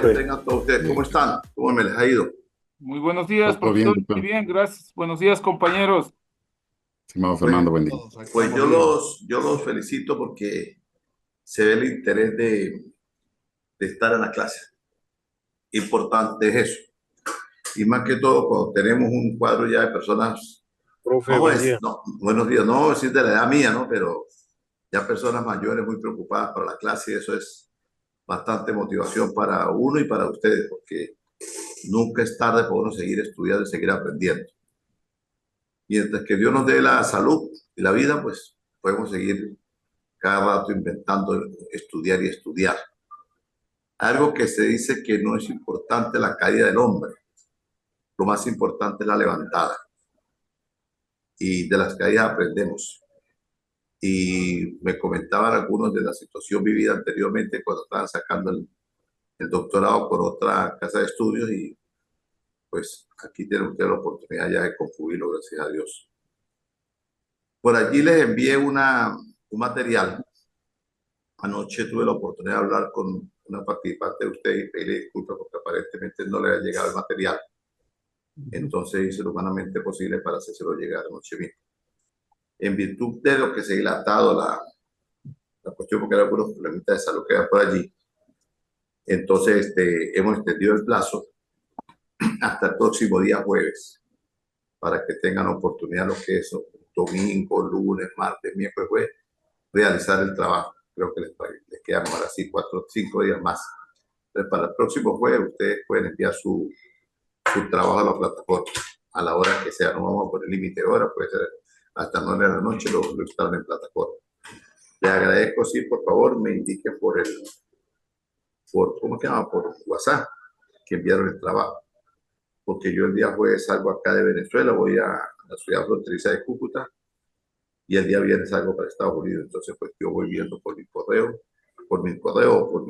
profe. tengan todos ustedes. ¿Cómo están? ¿Cómo me les ha ido? Muy buenos días, Todo bien, profesor. Muy doctor. bien, gracias. Buenos días, compañeros. Estimado Pues, Fernando, buen día. pues yo los felicito porque se ve el interés de estar en la clase. Importante es eso. Y más que todo, cuando tenemos un cuadro ya de personas, Profe, no, buen día. no, buenos días, no decir de la edad mía, ¿no? Pero ya personas mayores muy preocupadas para la clase y eso es bastante motivación para uno y para ustedes, porque nunca es tarde para uno seguir estudiando y seguir aprendiendo. Mientras que Dios nos dé la salud y la vida, pues podemos seguir cada rato inventando, estudiar y estudiar. Algo que se dice que no es importante la caída del hombre, lo más importante es la levantada. Y de las caídas aprendemos. Y me comentaban algunos de la situación vivida anteriormente cuando estaban sacando el doctorado por otra casa de estudios y pues aquí tienen ustedes la oportunidad ya de concluirlo, gracias a Dios. Por allí les envié un material. Anoche tuve la oportunidad de hablar con una participante de usted y pedirle disculpas porque aparentemente no le ha llegado el material. Entonces hice lo humanamente posible para hacérselo llegar anoche mismo. En virtud de lo que se ha dilatado la cuestión, porque hay algunos problemas de salud que hay por allí, entonces hemos extendido el plazo hasta el próximo día jueves para que tengan oportunidad lo que es domingo, lunes, martes, miércoles, jueves, realizar el trabajo. Creo que les quedan ahora sí 4 o 5 días más. Entonces, para el próximo jueves ustedes pueden enviar su trabajo a la plataforma a la hora que sea. No vamos a poner límite de hora, puede ser hasta 9 de la noche lo instalan en plataforma. Les agradezco, sí, por favor, me indiquen ¿cómo se llama? Por WhatsApp, que enviaron el trabajo. Porque yo el día jueves salgo acá de Venezuela, voy a la ciudad fronteriza de Cúcuta y el día viernes salgo para Estados Unidos. Entonces, pues yo voy viendo por mi correo, por mi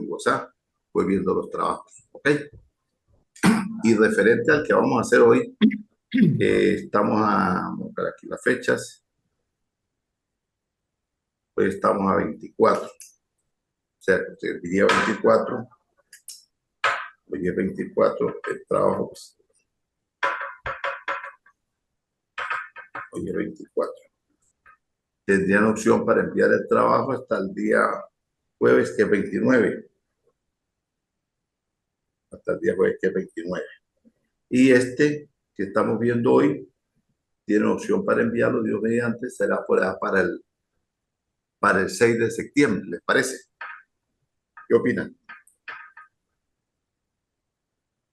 WhatsApp, voy viendo los trabajos, ¿ok? Y referente al que vamos a hacer hoy, estamos a buscar aquí las fechas, pues estamos a 24, o sea, el día 24, hoy es 24, el trabajo, pues, hoy es 24. Tendrían opción para enviar el trabajo hasta el día jueves, que es 29. Hasta el día jueves, que es 29. Y este que estamos viendo hoy tiene opción para enviarlo, Dios mediante, será para el 6 de septiembre, ¿les parece? ¿Qué opinan?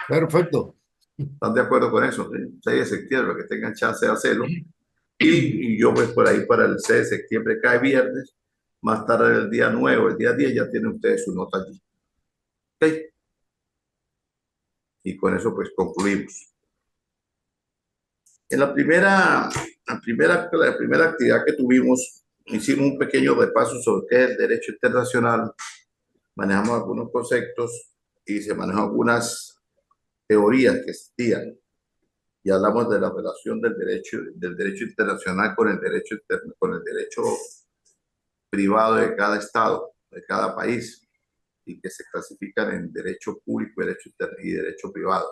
Perfecto. ¿Están de acuerdo con eso? ¿Sí? 6 de septiembre, que tengan chance de hacerlo. Y yo pues por ahí para el 6 de septiembre cae viernes, más tarde el día 9, el día 10 ya tienen ustedes su nota allí. ¿Ok? Y con eso pues concluimos. En la primera actividad que tuvimos, hicimos un pequeño repaso sobre qué es el derecho internacional, manejamos algunos conceptos y se manejan algunas teorías que existían. Y hablamos de la relación del derecho internacional con el derecho privado de cada estado, de cada país, y que se clasifican en derecho público y derecho privado.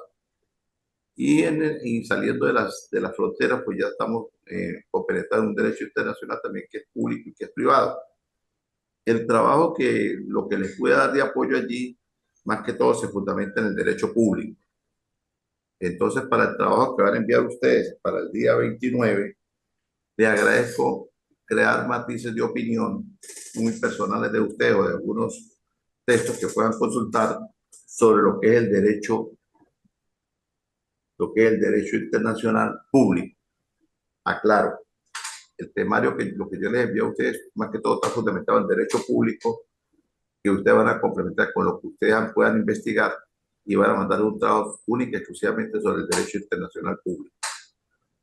Y saliendo de las fronteras, pues ya estamos compenetrados en un derecho internacional también que es público y que es privado. El trabajo lo que les puede dar de apoyo allí, más que todo se fundamenta en el derecho público. Entonces, para el trabajo que van a enviar ustedes para el día 29, les agradezco crear matices de opinión muy personales de ustedes o de algunos textos que puedan consultar sobre lo que es el derecho internacional público. Aclaro, el temario lo que yo les envío a ustedes, más que todo está fundamentado en derecho público, que ustedes van a complementar con lo que ustedes puedan investigar y van a mandar un trabajo único y exclusivamente sobre el derecho internacional público.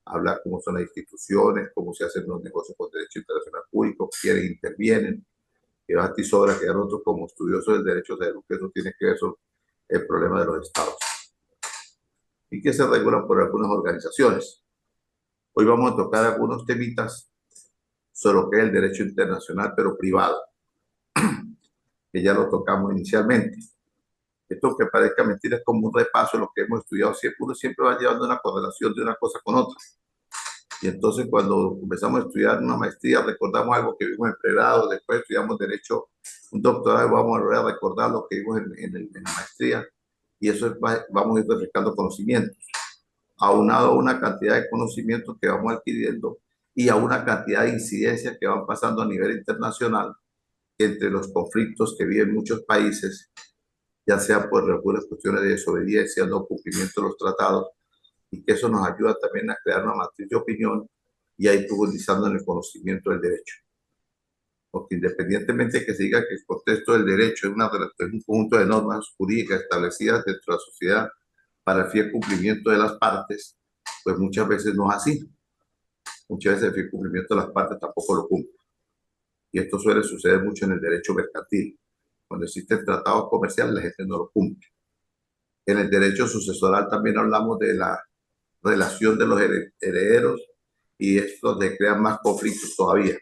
Hablar cómo son las instituciones, cómo se hacen los negocios con derecho internacional público, quiénes intervienen, que va a ti sobra que nosotros como estudiosos del derecho sabemos que eso tiene que ver con el problema de los estados y que se regulan por algunas organizaciones. Hoy vamos a tocar algunos temitas sobre lo que es el derecho internacional, pero privado, que ya lo tocamos inicialmente. Esto que parezca mentira es como un repaso de lo que hemos estudiado siempre. Uno siempre va llevando una correlación de una cosa con otra. Y entonces cuando empezamos a estudiar una maestría, recordamos algo que vimos en pregrado, después estudiamos derecho, un doctorado, y vamos a volver a recordar lo que vimos en la maestría. Y eso vamos a ir refrescando conocimientos, aunado a una cantidad de conocimientos que vamos adquiriendo y a una cantidad de incidencias que van pasando a nivel internacional entre los conflictos que viven muchos países, ya sea por algunas cuestiones de desobediencia, no cumplimiento de los tratados, y que eso nos ayuda también a crear una matriz de opinión y a ir profundizando en el conocimiento del derecho. Porque independientemente de que se diga que el contexto del derecho es un conjunto de normas jurídicas establecidas dentro de la sociedad para el fiel cumplimiento de las partes, pues muchas veces no es así. Muchas veces el fiel cumplimiento de las partes tampoco lo cumple. Y esto suele suceder mucho en el derecho mercantil. Cuando existen tratados comerciales, la gente no lo cumple. En el derecho sucesoral también hablamos de la relación de los herederos y esto le crea más conflictos todavía.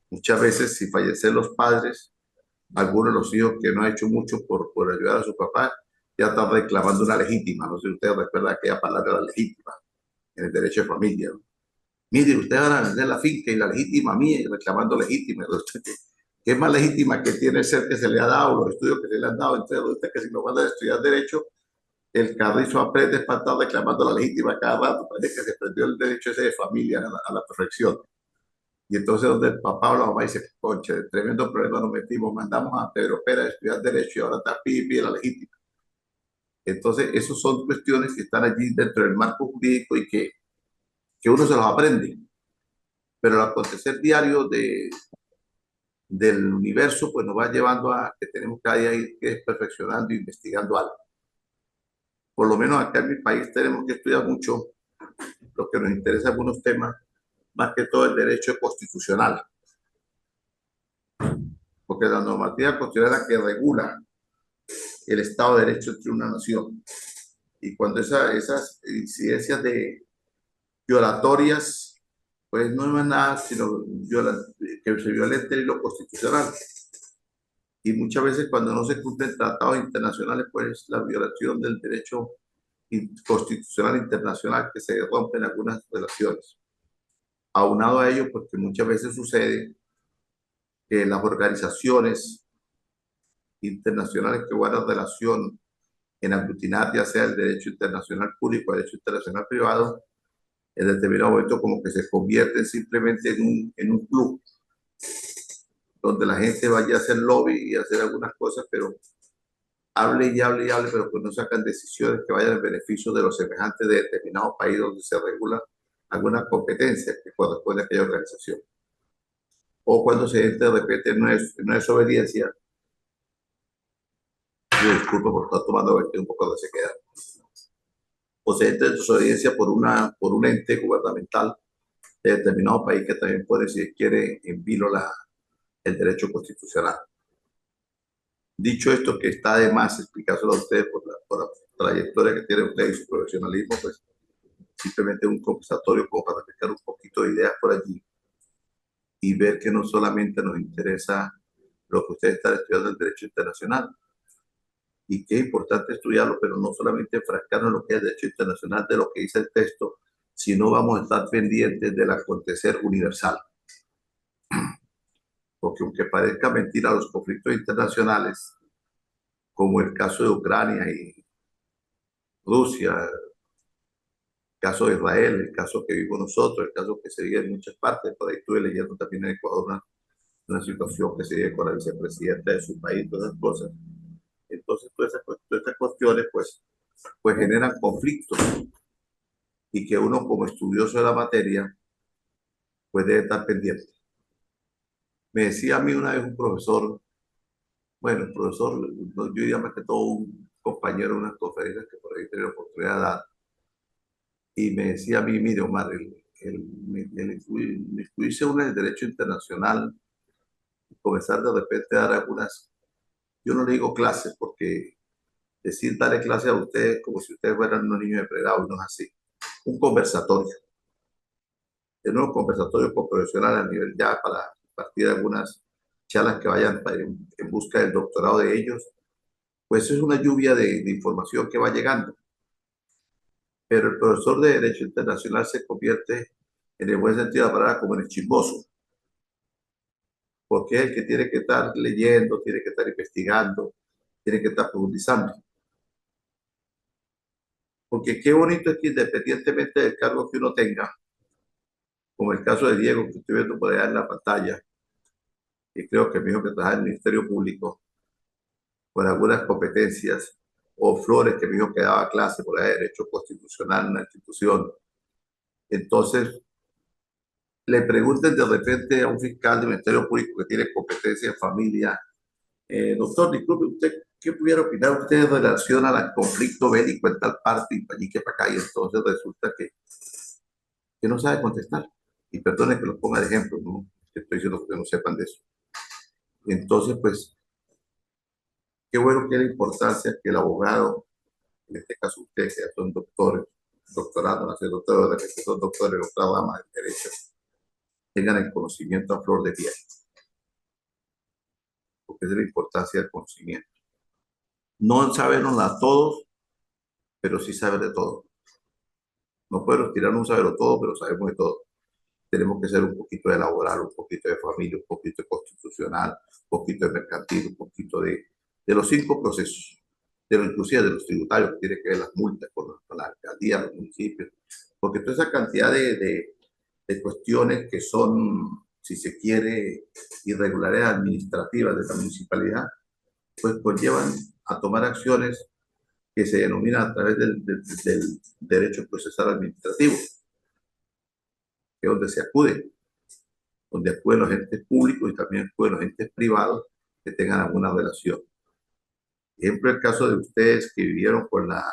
Muchas veces, si fallecen los padres, algunos de los hijos que no han hecho mucho por ayudar a su papá, ya están reclamando una legítima. No sé si ustedes recuerdan aquella palabra, la legítima, en el derecho de familia, ¿no? Mire, ustedes van a vender la finca y la legítima mía, y reclamando legítima. ¿Qué es más legítima que tiene el ser que se le ha dado, los estudios que se le han dado? Entonces, usted que si lo van a estudiar derecho, el carrizo aprende a espantar reclamando la legítima cada rato. Parece que se perdió el derecho ese de familia a la perfección. Y entonces donde el papá o la mamá dice, conche, de tremendo problema nos metimos, mandamos a Pedro Pérez a estudiar derecho y ahora está pide la legítima. Entonces, esas son cuestiones que están allí dentro del marco jurídico y que uno se los aprende. Pero el acontecer diario del universo, pues nos va llevando a que tenemos cada día ir perfeccionando e investigando algo. Por lo menos acá en mi país tenemos que estudiar mucho lo que nos interesa algunos temas, más que todo el derecho constitucional, porque la normativa constitucional es la que regula el Estado de Derecho entre una nación. Y cuando esas incidencias de violatorias, pues no es más nada sino que se violente el hilo constitucional. Y muchas veces cuando no se cumplen tratados internacionales, pues la violación del derecho constitucional internacional que se rompe en algunas relaciones. Aunado a ello, porque muchas veces sucede que las organizaciones internacionales que guardan relación en aglutinar ya sea el derecho internacional público o el derecho internacional privado, en determinado momento como que se convierten simplemente en un club donde la gente vaya a hacer lobby y hacer algunas cosas, pero hable y hable y hable, pero pues no sacan decisiones que vayan en beneficio de los semejantes de determinado país donde se regula alguna competencia que corresponde a aquella organización. O cuando se entra de repente no es obediencia. Yo disculpo por estar tomando un poco de sequedad. O se entra en desobediencia por un ente gubernamental de determinado país que también puede, si quiere, en vilo el derecho constitucional. Dicho esto, que está de más explicárselo a ustedes por la trayectoria que tiene usted y su profesionalismo, pues simplemente un conversatorio como para refrescar un poquito de ideas por allí y ver que no solamente nos interesa lo que ustedes están estudiando en derecho internacional, y que es importante estudiarlo, pero no solamente enfrascarnos en lo que es derecho internacional, de lo que dice el texto, sino vamos a estar pendientes del acontecer universal. Porque aunque parezca mentira, los conflictos internacionales, como el caso de Ucrania y Rusia, el caso de Israel, el caso que vivimos nosotros, el caso que se vive en muchas partes, por ahí estuve leyendo también en Ecuador una situación que se vive con la vicepresidenta de su país, todas esas cosas. Entonces, todas estas cuestiones, pues generan conflictos y que uno como estudioso de la materia, pues debe estar pendiente. Me decía a mí una vez un profesor, bueno, un profesor, yo diría más que todo un compañero de unas conferencias que por ahí tenía la oportunidad de dar, y me decía a mí, mire Omar, el instruirse uno en el derecho internacional y comenzar de repente a dar algunas, yo no le digo clases porque decir darle clases a ustedes como si ustedes fueran unos niños de pregrado, no es así. Un conversatorio, de nuevo conversatorio con profesionales a nivel ya para partir de algunas charlas que vayan en busca del doctorado de ellos, pues es una lluvia de información que va llegando. Pero el profesor de Derecho Internacional se convierte, en el buen sentido de la palabra, como en el chismoso, porque es el que tiene que estar leyendo, tiene que estar investigando, tiene que estar profundizando. Porque qué bonito es que independientemente del cargo que uno tenga, como el caso de Diego, que estoy viendo por allá en la pantalla, y creo que me dijo que trabaja en el Ministerio Público, con algunas competencias, o Flores, que me dijo que daba clase por ahí de Derecho Constitucional en una institución. Entonces, le pregunten de repente a un fiscal del Ministerio Público que tiene competencia en familia, doctor, disculpe, ¿usted qué pudiera opinar usted en relación al conflicto bélico en tal parte y para allí que para acá? Y entonces resulta que no sabe contestar. Y perdone que lo ponga de ejemplo, ¿no? Estoy diciendo que no sepan de eso. Entonces, pues, qué bueno que la importancia que el abogado, en este caso ustedes, que ya son doctores, doctorados, no sé, doctores, que son doctores de otra rama del derecho, tengan el conocimiento a flor de piel, porque es la importancia del conocimiento. No sabemos a todos, pero sí saber de todo. No podemos tirar un saber todo, pero sabemos de todo. Tenemos que ser un poquito de laboral, un poquito de familia, un poquito de constitucional, un poquito de mercantil, un poquito de los 5 procesos, de lo inclusive de los tributarios, que tiene que ver las multas con la alcaldía, los municipios, porque toda esa cantidad de cuestiones que son, si se quiere, irregularidades administrativas de la municipalidad, pues conllevan a tomar acciones que se denominan a través del derecho procesal administrativo, que es donde se acude, donde acuden los entes públicos y también acuden los entes privados que tengan alguna relación. Ejemplo, el caso de ustedes que vivieron con una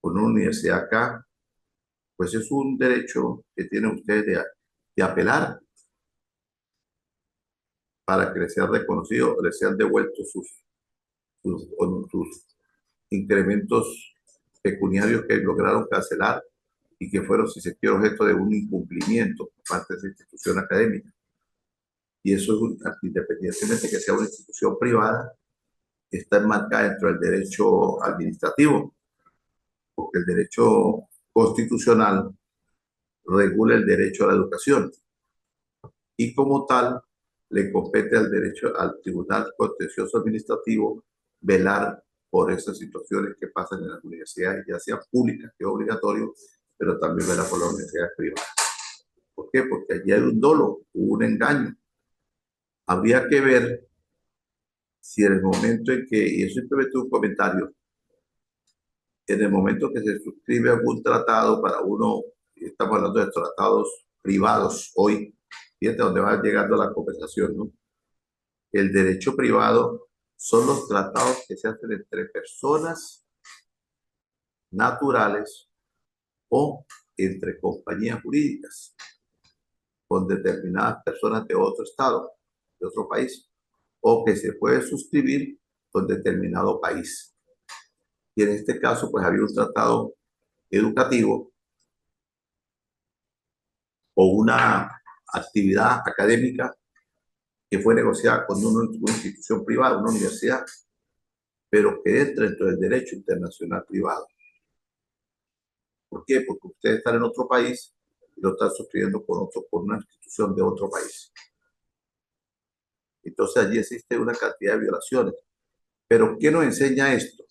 universidad acá, pues es un derecho que tienen ustedes de apelar para que les sean reconocidos, les sean devueltos sus incrementos pecuniarios que lograron cancelar y que fueron, si se quiere, objeto de un incumplimiento por parte de esa institución académica. Y eso es independientemente que sea una institución privada, está enmarcada dentro del derecho administrativo, porque el derecho constitucional regula el derecho a la educación y como tal le compete al Tribunal Contencioso Administrativo velar por esas situaciones que pasan en las universidades, ya sean públicas, que es obligatorio, pero también velar por las universidades privadas. ¿Por qué? Porque allí hay un dolo, hubo un engaño. Habría que ver si en el momento en que, y eso simplemente un comentario, en el momento que se suscribe algún tratado para uno, estamos hablando de tratados privados hoy, fíjate dónde va llegando la conversación, ¿no? El derecho privado son los tratados que se hacen entre personas naturales o entre compañías jurídicas con determinadas personas de otro estado, de otro país, o que se puede suscribir con determinado país. Y en este caso, pues había un tratado educativo o una actividad académica que fue negociada con una institución privada, una universidad, pero que entra dentro del derecho internacional privado. ¿Por qué? Porque ustedes están en otro país y lo están suscribiendo con una institución de otro país. Entonces allí existe una cantidad de violaciones. Pero ¿qué nos enseña esto?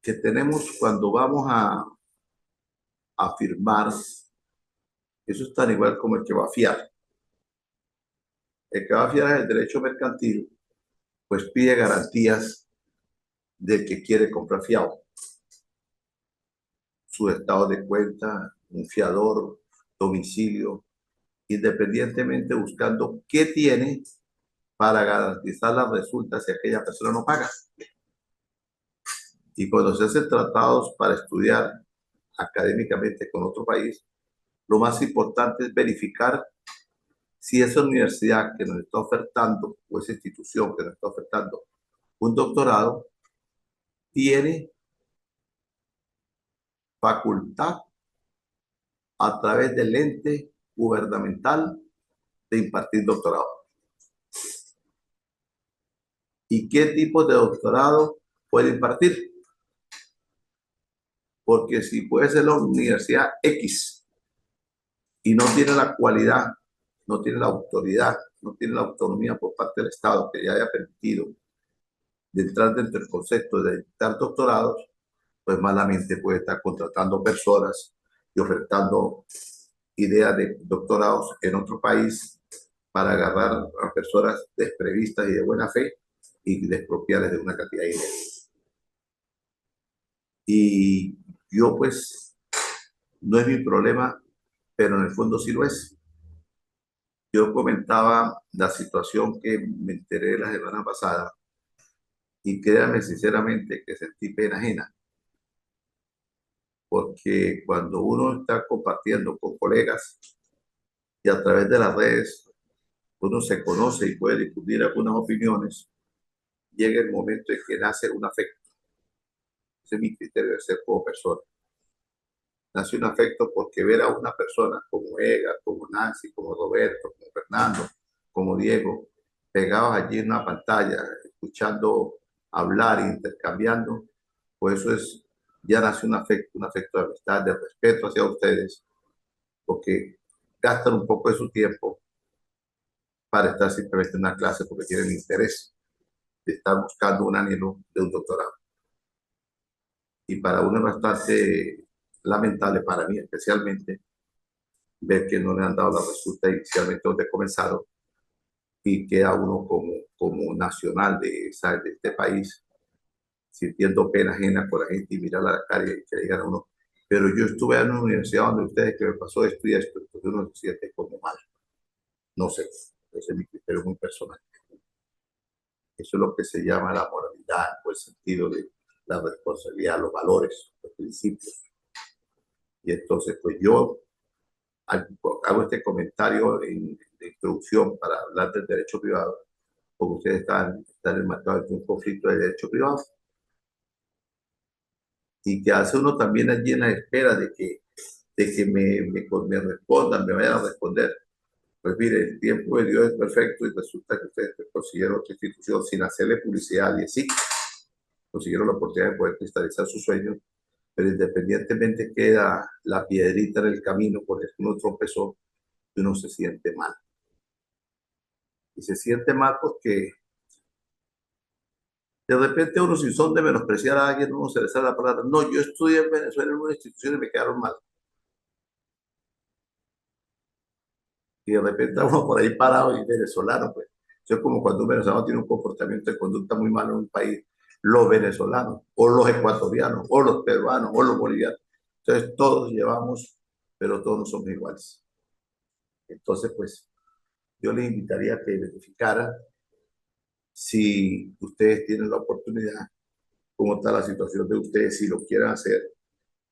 Que tenemos cuando vamos a firmar, eso es tan igual como el que va a fiar. El que va a fiar es el derecho mercantil, pues pide garantías del que quiere comprar fiado. Su estado de cuenta, un fiador, domicilio, independientemente buscando qué tiene para garantizar las resultas si aquella persona no paga. Y cuando se hacen tratados para estudiar académicamente con otro país, lo más importante es verificar si esa universidad que nos está ofertando o esa institución que nos está ofertando un doctorado tiene facultad a través del ente gubernamental de impartir doctorado. y qué tipo de doctorado puede impartir. Porque si puede ser la universidad X y no tiene la cualidad, no tiene la autoridad, no tiene la autonomía por parte del Estado que ya haya permitido de entrar dentro del concepto de dictar doctorados, pues malamente puede estar contratando personas y ofertando ideas de doctorados en otro país para agarrar a personas desprevistas y de buena fe y despropiarles de una cantidad de dinero. Y yo pues no es mi problema, pero en el fondo sí lo es. Yo comentaba la situación que me enteré la semana pasada y créanme sinceramente que sentí pena ajena, porque cuando uno está compartiendo con colegas y a través de las redes uno se conoce y puede difundir algunas opiniones, llega el momento en que nace un afecto. Ese es mi criterio de ser como persona. Nace un afecto porque ver a una persona como Ega, como Nancy, como Roberto, como Fernando, como Diego, pegados allí en una pantalla, escuchando hablar, intercambiando, pues eso es, ya nace un afecto de amistad, de respeto hacia ustedes, porque gastan un poco de su tiempo para estar simplemente en una clase porque tienen interés de estar buscando un anhelo de un doctorado. Y para uno es bastante lamentable, para mí especialmente, ver que no le han dado la resulta inicialmente donde comenzaron y queda uno como nacional de este país sintiendo pena ajena por la gente y mirar a la cara y que le digan a uno, pero yo estuve en una universidad donde ustedes que me pasó esto y esto, entonces uno se siente como mal. No sé, ese es mi criterio muy personal. Eso es lo que se llama la moralidad, o el sentido de la responsabilidad, los valores, los principios. Y entonces, pues yo hago este comentario de introducción para hablar del derecho privado, porque ustedes están enmarcados en un conflicto de derecho privado y que hace uno también allí en la espera de que me respondan, me vayan a responder. Pues mire, el tiempo de Dios es perfecto y resulta que ustedes consiguieron otra institución sin hacerle publicidad y así consiguieron la oportunidad de poder cristalizar sus sueños, pero independientemente queda la piedrita en el camino por el que uno tropezó y uno se siente mal. Y se siente mal porque de repente uno sin son de menospreciar a alguien, uno se le sale la palabra, no, yo estudié en Venezuela en una institución y me quedaron mal. Y de repente uno por ahí parado y venezolano, pues. Eso es como cuando un venezolano tiene un comportamiento de conducta muy malo en un país, los venezolanos, o los ecuatorianos, o los peruanos, o los bolivianos. Entonces todos llevamos, pero todos no somos iguales. Entonces, pues, yo les invitaría a que verificaran si ustedes tienen la oportunidad, cómo está la situación de ustedes, si lo quieren hacer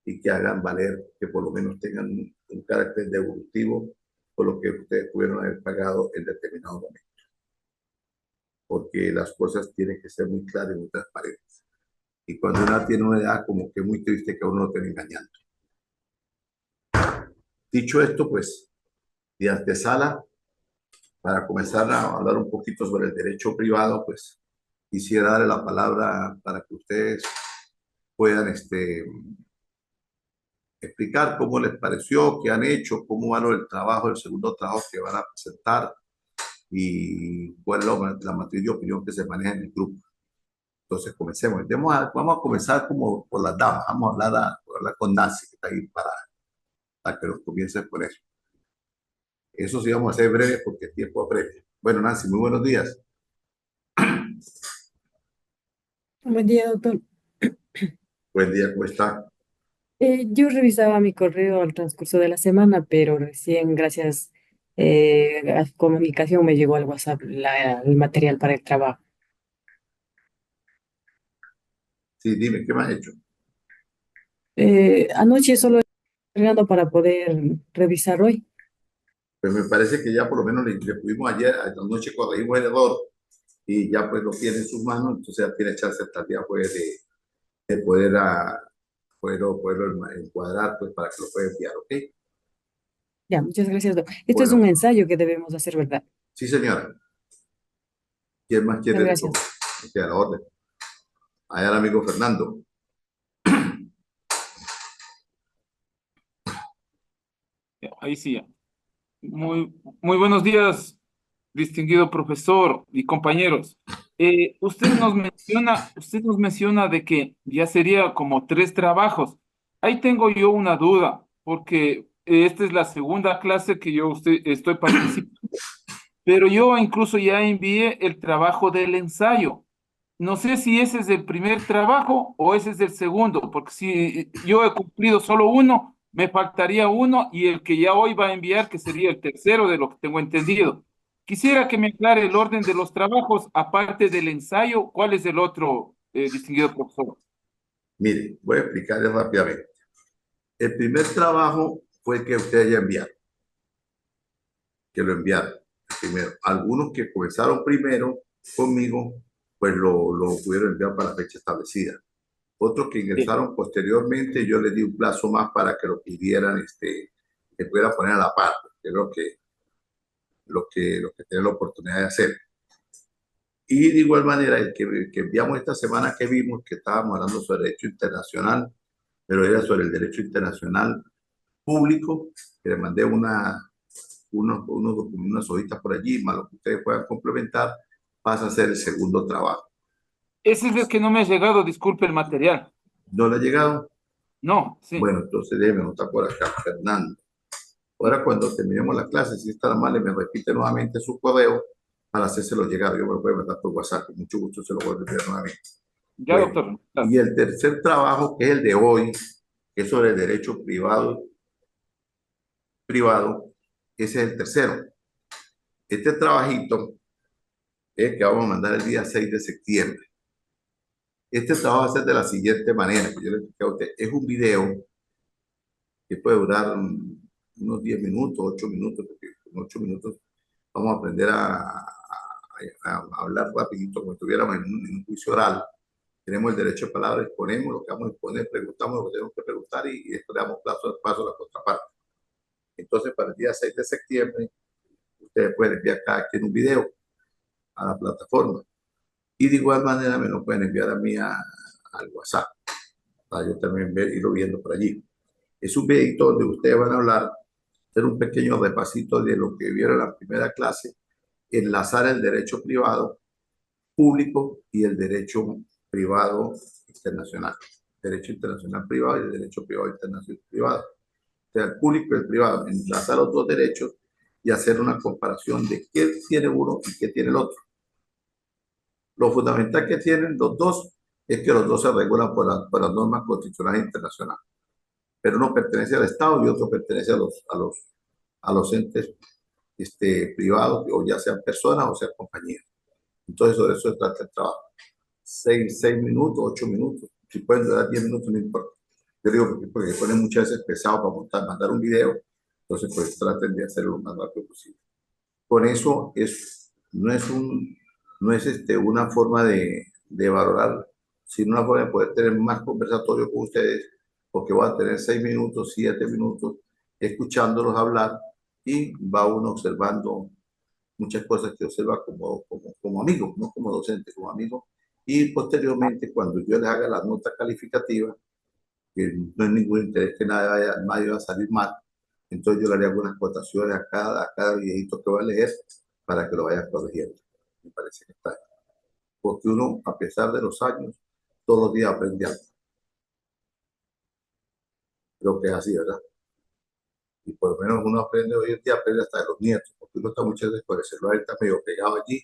y que hagan valer, que por lo menos tengan un carácter devolutivo por lo que ustedes pudieron haber pagado en determinado momento. Porque las cosas tienen que ser muy claras y muy transparentes. Y cuando uno tiene una edad, como que es muy triste que a uno lo estén engañando. Dicho esto, pues, de antesala, para comenzar a hablar un poquito sobre el derecho privado, pues, quisiera darle la palabra para que ustedes puedan explicar cómo les pareció, qué han hecho, cómo va el trabajo, el segundo trabajo que van a presentar y cuál es la matriz de opinión que se maneja en el grupo. Entonces, comencemos. Vamos a comenzar como por las damas. Vamos a hablar con Nancy, que está ahí para que nos comience por eso. Eso sí, vamos a hacer breve porque el tiempo apremia. Bueno, Nancy, muy buenos días. Buen día, doctor. Buen día, ¿cómo está? Yo revisaba mi correo al transcurso de la semana, pero recién, gracias a su comunicación, me llegó al WhatsApp el material para el trabajo. Sí, dime, ¿qué me has hecho? Anoche solo cargando para poder revisar hoy. Pues me parece que ya por lo menos le pudimos ayer, a la noche corregimos el error y ya pues lo tiene en sus manos, entonces ya tiene chance hasta el día jueves de poderlo encuadrar pues para que lo pueda enviar, ¿ok? Ya, muchas gracias, doctor. Esto es Bueno, un ensayo que debemos hacer, ¿verdad? sí señora. ¿Quién más Muchas quiere? gracias. Estoy a la orden. Allá el amigo Fernando. Ahí sí. Muy buenos días, distinguido profesor y compañeros. Usted nos menciona de que ya sería como 3 trabajos. Ahí tengo yo una duda, porque esta es la segunda clase que yo estoy participando, pero yo incluso ya envié el trabajo del ensayo. No sé si ese es el primer trabajo o ese es el segundo, porque si yo he cumplido solo uno, me faltaría uno y el que ya hoy va a enviar, que sería el tercero de lo que tengo entendido. Quisiera que me aclare el orden de los trabajos, aparte del ensayo, ¿cuál es el otro, distinguido profesor? Mire, voy a explicarles rápidamente. El primer trabajo fue el que ustedes ya enviaron, que lo enviaron primero. Algunos que comenzaron primero conmigo, pues lo pudieron enviar para la fecha establecida. Otros que Eh, ingresaron posteriormente, yo les di un plazo más para que lo pudieran, que pudieran poner a la par, que es lo que tienen la oportunidad de hacer. Y de igual manera, el que enviamos esta semana que vimos, que estábamos hablando sobre derecho internacional, pero era sobre el derecho internacional público, que le mandé unas hojitas por allí, más lo que ustedes puedan complementar, pasa a ser el segundo trabajo. Ese es el que no me ha llegado, disculpe el material. ¿No le ha llegado? No, sí. Bueno, entonces déjeme anotar por acá, Fernando. Ahora cuando terminemos la clase, si está mal, me repite nuevamente su correo para hacérselo llegar. Yo me lo puedo mandar por WhatsApp, con mucho gusto se lo voy a enviar nuevamente. Ya, Bueno, doctor. y Claro. el tercer trabajo, que es el de hoy, que es sobre el derecho privado, ese es el tercero. Este trabajito es que vamos a mandar el día 6 de septiembre. Este trabajo va a ser de la siguiente manera, que yo le expliqué a usted. Es un video que puede durar unos 10 minutos, 8 minutos, porque con 8 minutos vamos a aprender a hablar rapidito como si estuviéramos en un juicio oral. Tenemos el derecho de palabra, exponemos lo que vamos a exponer, preguntamos lo que tenemos que preguntar y después le damos paso a la contraparte. Entonces, para el día 6 de septiembre, ustedes pueden enviar cada quien un video a la plataforma. Y de igual manera me lo pueden enviar a mí al WhatsApp, para yo también irlo viendo por allí. Es un videito donde ustedes van a hablar, hacer un pequeño repasito de lo que vieron en la primera clase, enlazar el derecho privado público y el derecho privado internacional. Derecho internacional privado y el derecho privado internacional privado. O sea, el público y el privado, enlazar los dos derechos y hacer una comparación de qué tiene uno y qué tiene el otro. Lo fundamental que tienen los dos es que los dos se regulan por las normas constitucionales internacionales. Pero uno pertenece al Estado y otro pertenece a los entes privados, o ya sean personas o sean compañías. Entonces, sobre eso se trata el trabajo. 6 minutos, 8 minutos. Si pueden durar 10 minutos, no importa. Yo digo porque ponen muchas veces pesado para mandar un video, entonces pues traten de hacerlo lo más rápido posible. Con eso no es una forma de valorar, sino una forma de poder tener más conversatorio con ustedes, porque voy a tener 6 minutos, 7 minutos, escuchándolos hablar y va uno observando muchas cosas que observa como amigo, no como docente, como amigo. Y posteriormente, cuando yo les haga la nota calificativa, que no hay ningún interés que nadie va a salir mal, entonces yo le haré algunas cotaciones a cada videito que voy a leer para que lo vaya corrigiendo. Me parece que está bien. Porque uno, a pesar de los años, todos los días aprende algo. Creo que es así, ¿verdad? Y por lo menos uno aprende hoy en día, aprende hasta de los nietos, porque uno está muchas veces por el celular, está medio pegado allí.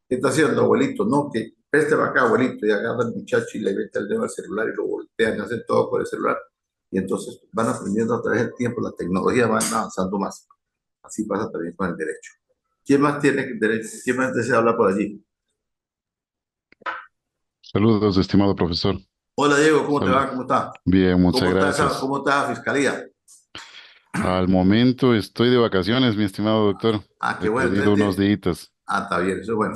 ¿Qué está haciendo, abuelito? No, que préstame acá, abuelito, y agarra al muchacho y le mete el dedo al celular y lo voltean, hacen todo por el celular. Y entonces van aprendiendo a través del tiempo, la tecnología va avanzando más. Así pasa también con el derecho. ¿Quién más tiene derecho? ¿Quién más desea hablar por allí? Saludos, estimado profesor. Hola, Diego, ¿cómo te Salud. va? ¿Cómo está? Bien, muchas ¿Cómo está esa, gracias. cómo está la fiscalía? Al momento estoy de vacaciones, mi estimado doctor. Ah, qué He bueno. perdido unos días. Ah, está bien, eso es bueno.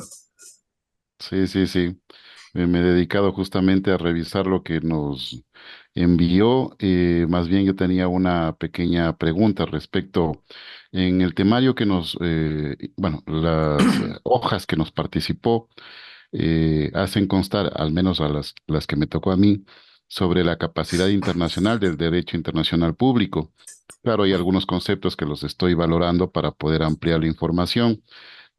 Sí, sí, sí. Me he dedicado justamente a revisar lo que nos envió. Más bien yo tenía una pequeña pregunta respecto en el temario que bueno, las hojas que nos participó. hacen constar, al menos a las que me tocó a mí, sobre la capacidad internacional del derecho internacional público. Claro, hay algunos conceptos que los estoy valorando para poder ampliar la información.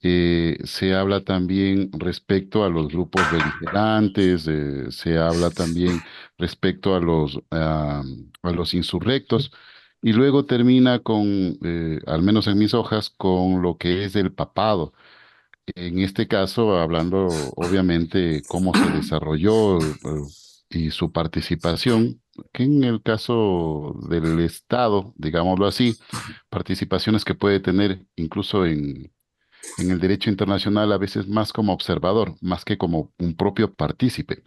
Se habla también respecto a los grupos beligerantes, se habla también respecto a los insurrectos, y luego termina con, al menos en mis hojas, con lo que es el papado. En este caso, hablando obviamente cómo se desarrolló, y su participación, que en el caso del Estado, digámoslo así, participaciones que puede tener incluso en el derecho internacional a veces más como observador, más que como un propio partícipe.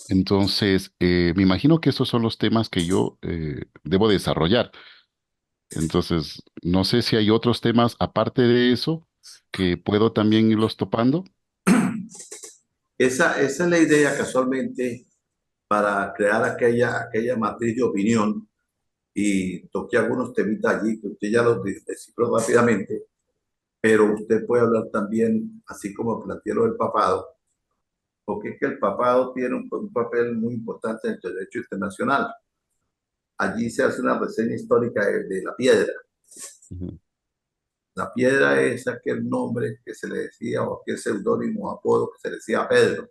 Entonces, me imagino que esos son los temas que yo debo desarrollar. Entonces, no sé si hay otros temas aparte de eso que puedo también irlos topando. Esa es la idea casualmente para crear aquella matriz de opinión y toqué algunos temitas allí que usted ya los descifró rápidamente, pero usted puede hablar también, así como planteó lo del papado, porque es que el papado tiene un papel muy importante en el derecho internacional. Allí se hace una reseña histórica de la piedra. Ujú. La piedra es aquel nombre que se le decía, o aquel seudónimo apodo que se le decía a Pedro.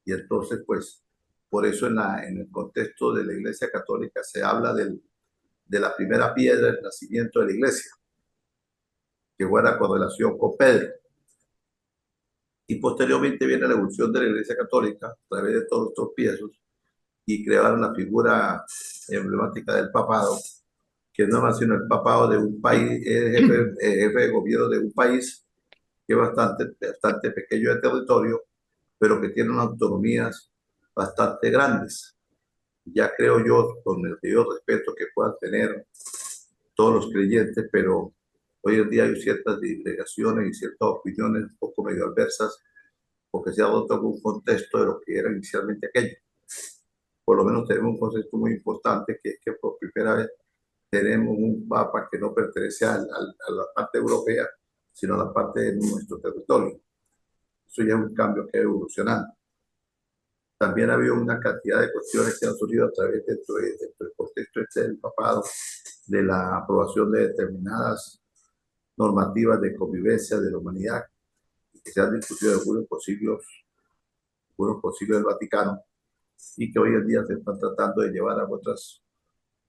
Y entonces, pues, por eso en el contexto de la Iglesia Católica se habla de la primera piedra del nacimiento de la Iglesia, que fue la correlación con Pedro. Y posteriormente viene la evolución de la Iglesia Católica a través de todos los tropiezos y crearon la figura emblemática del papado, que no es más sino el papado de un país, es jefe de gobierno de un país que es bastante pequeño de territorio, pero que tiene unas autonomías bastante grandes. Ya creo yo, con el debido respeto que puedan tener todos los creyentes, pero hoy en día hay ciertas disgregaciones y ciertas opiniones un poco medio adversas, porque se ha adoptado un contexto de lo que era inicialmente aquello. Por lo menos tenemos un concepto muy importante, que es que por primera vez tenemos un papa que no pertenece a la parte europea, sino a la parte de nuestro territorio. Eso ya es un cambio que ha evolucionado. También ha habido una cantidad de cuestiones que han surgido a través del contexto del papado, de la aprobación de determinadas normativas de convivencia de la humanidad, que se han discutido en algunos concilios del Vaticano, y que hoy en día se están tratando de llevar a otras,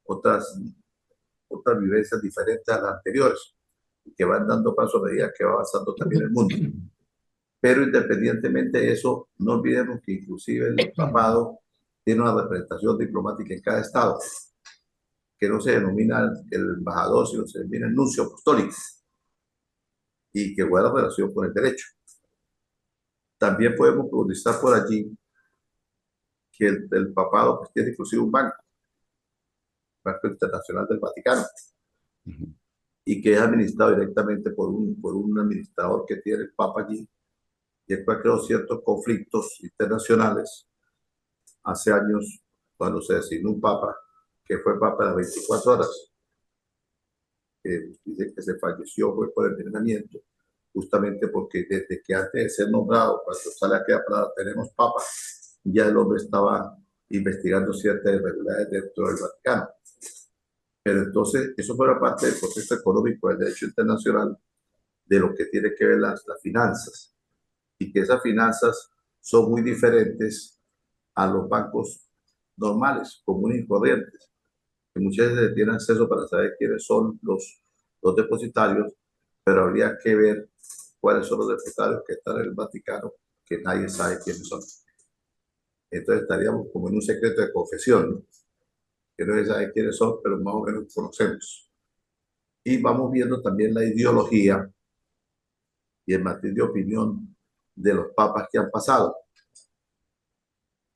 otras vivencias diferentes a las anteriores, y que van dando paso a medida que va avanzando también el mundo. Pero independientemente de eso, no olvidemos que inclusive el papado tiene una representación diplomática en cada estado, que no se denomina el embajador, sino se denomina el nuncio apostólico, y que guarda relación con el derecho. También podemos profundizar por allí que el papado pues, tiene inclusive un banco internacional del Vaticano, Ujú. y que es administrado directamente por un administrador que tiene el Papa allí, y el cual creó ciertos conflictos internacionales hace años, cuando se designó un Papa, que fue Papa de las 24 horas, que dice que se falleció fue por envenenamiento, justamente porque desde que antes de ser nombrado, cuando sale aquella palabra, tenemos Papa, ya el hombre estaba investigando ciertas irregularidades dentro del Vaticano. Pero entonces, eso fue parte del contexto económico del derecho internacional, de lo que tiene que ver las finanzas, y que esas finanzas son muy diferentes a los bancos normales, comunes y corrientes, que muchas veces tienen acceso para saber quiénes son los depositarios, pero habría que ver cuáles son los depositarios que están en el Vaticano, que nadie sabe quiénes son. Entonces estaríamos como en un secreto de confesión, ¿no? Que no se sabe quiénes son, pero más o menos conocemos. Y vamos viendo también la ideología y el matiz de opinión de los papas que han pasado,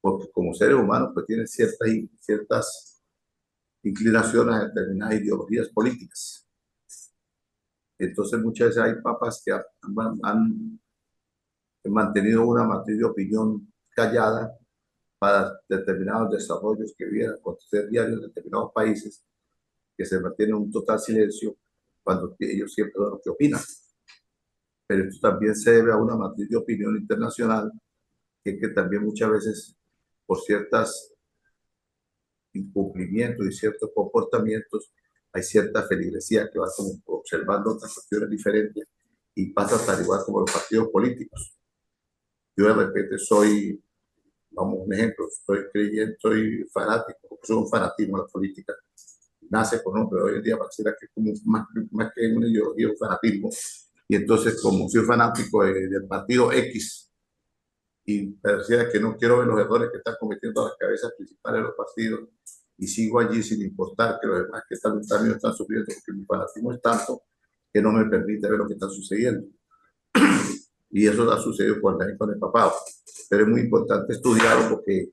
porque como seres humanos pues tienen ciertas inclinaciones a determinadas ideologías políticas. Entonces muchas veces hay papas que han mantenido una matriz de opinión callada para determinados desarrollos que vienen a acontecer diarios en determinados países, que se mantiene un total silencio cuando ellos siempre son lo que opinan. pero esto también se debe a una matriz de opinión internacional que también muchas veces, por ciertos incumplimientos y ciertos comportamientos, hay cierta feligresía que va como observando otras cuestiones diferentes y pasa tal igual como los partidos políticos. Yo de repente soy, vamos, un ejemplo, soy creyente, soy fanático, porque soy un fanatismo a la política. Nace con hombre, hoy en día pareciera que es como más que una ideología, un fanatismo. Y entonces, como soy fanático del partido X, y pareciera que no quiero ver los errores que están cometiendo las cabezas principales de los partidos, y sigo allí sin importar que los demás que también están sufriendo, porque mi fanatismo es tanto que no me permite ver lo que está sucediendo. Y eso ha sucedido con el papado. Pero es muy importante estudiarlo porque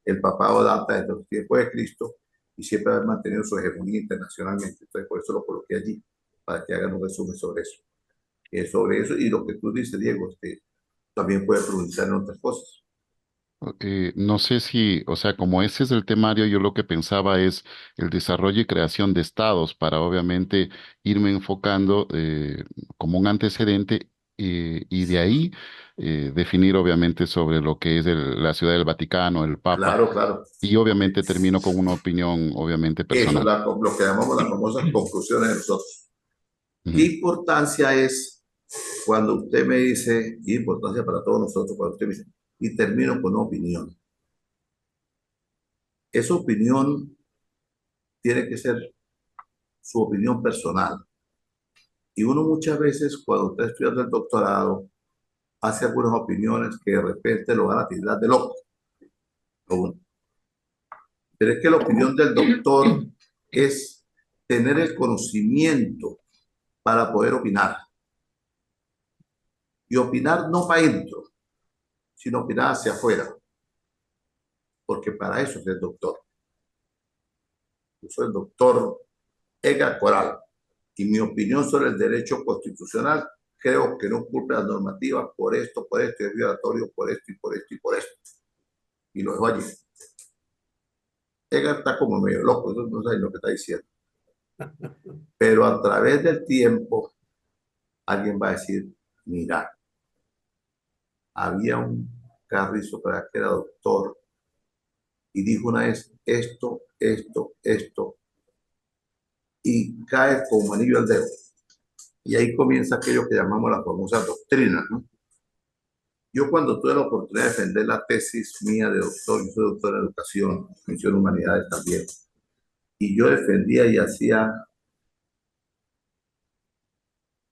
el papado data desde los tiempos de Cristo y siempre ha mantenido su hegemonía internacionalmente. Entonces, por eso lo coloqué allí, para que hagan un resumen sobre eso. Sobre eso y lo que tú dices, Diego, también puede profundizar en otras cosas. No sé si, o sea, como ese es el temario, yo lo que pensaba es el desarrollo y creación de estados para obviamente irme enfocando como un antecedente y de ahí definir obviamente sobre lo que es la Ciudad del Vaticano, el Papa, Claro, claro. y obviamente termino con una opinión obviamente Eso es personal. lo que llamamos las famosas conclusiones de nosotros. ¿Qué Ujú. importancia es cuando usted me dice, y importancia para todos nosotros, cuando usted me dice, y termino con una opinión? Esa opinión tiene que ser su opinión personal. Y uno muchas veces, cuando está estudiando el doctorado, hace algunas opiniones que de repente lo van a tirar de loco. Pero es que la opinión del doctor es tener el conocimiento para poder opinar. Y opinar no para adentro, sino opinar hacia afuera. Porque para eso es el doctor. Yo soy el doctor Edgar Coral. Y mi opinión sobre el derecho constitucional, creo que no cumple las normativas por esto, es violatorio por esto y por esto y por esto. Y lo dejo allí. Edgar está como medio loco, no sabe lo que está diciendo. Pero a través del tiempo, alguien va a decir, mira, había un carrizo para que era doctor y dijo una vez esto, y cae como anillo al dedo. Y ahí comienza aquello que llamamos la famosa doctrina, ¿no? Yo cuando tuve la oportunidad de defender la tesis mía de doctor, yo soy doctor en educación, mención humanidades también, y yo defendía y hacía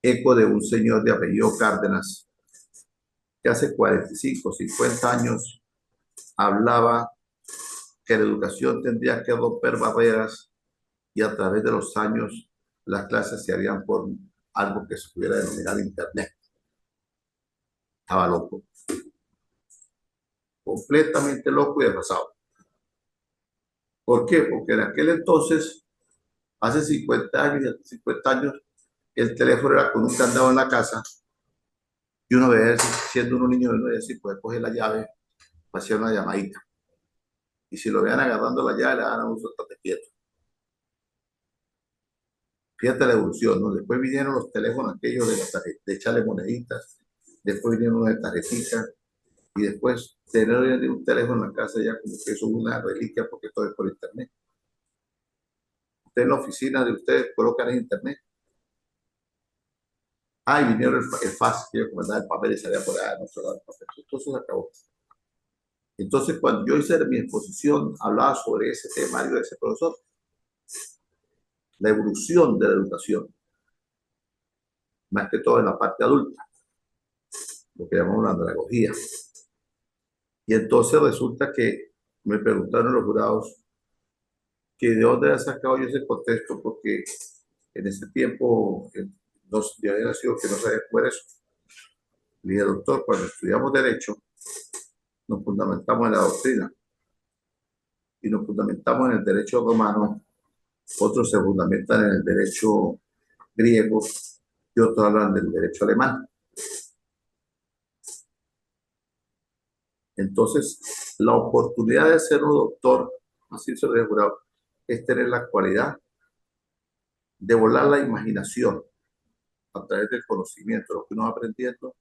eco de un señor de apellido Cárdenas, que hace 45, 50 años hablaba que la educación tendría que romper barreras y a través de los años las clases se harían por algo que se pudiera denominar Internet. Estaba loco, completamente loco y desfasado. ¿Por qué? Porque en aquel entonces, hace 50 años, el teléfono era con un candado en la casa y uno veía, siendo unos niños, uno decía, puede coger la llave, hacer una llamadita. Y si lo vean agarrando la llave, le dan a un estate quieto. Fíjate la evolución, ¿no? Después vinieron los teléfonos aquellos de echarle moneditas, después vinieron los de tarjetitas, y después tener un teléfono en la casa ya como que eso es una reliquia porque todo es por internet. Usted en la oficina de ustedes colocan en internet. Ah, y vinieron el fax, que yo comandaba el papel y salía por allá, no se daba el papel. Todo eso se acabó. Entonces, cuando yo hice mi exposición, hablaba sobre ese temario de ese profesor, la evolución de la educación, más que todo en la parte adulta, lo que llamamos la andragogía. Y entonces resulta que me preguntaron los jurados que de dónde había sacado yo ese contexto, porque en ese tiempo yo había nacido que no sabía por eso. Le dije, doctor, cuando estudiamos Derecho, nos fundamentamos en la doctrina y nos fundamentamos en el derecho romano, otros se fundamentan en el derecho griego y otros hablan del derecho alemán. Entonces, la oportunidad de ser un doctor, así se lo he jurado, es tener la cualidad de volar la imaginación a través del conocimiento, lo que uno va aprendiendo,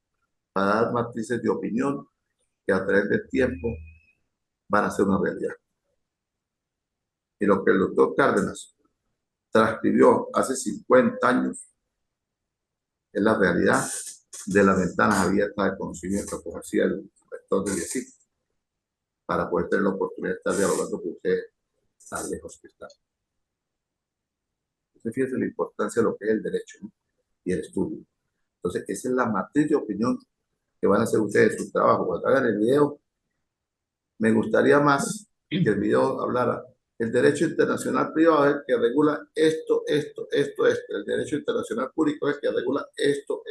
para dar matrices de opinión que a través del tiempo van a ser una realidad. Y lo que el doctor Cárdenas transcribió hace 50 años es la realidad de las ventanas abiertas de conocimiento, como decía el rector de IESIC, para poder tener la oportunidad de estar dialogando con ustedes tan lejos que están. Entonces, fíjense la importancia de lo que es el derecho, ¿no? Y el estudio. Entonces, esa es la matriz de opinión que van a hacer ustedes en su trabajo. Cuando hagan el video, me gustaría más que el video hablara el derecho internacional privado es el que regula esto. El derecho internacional público es el que regula esto.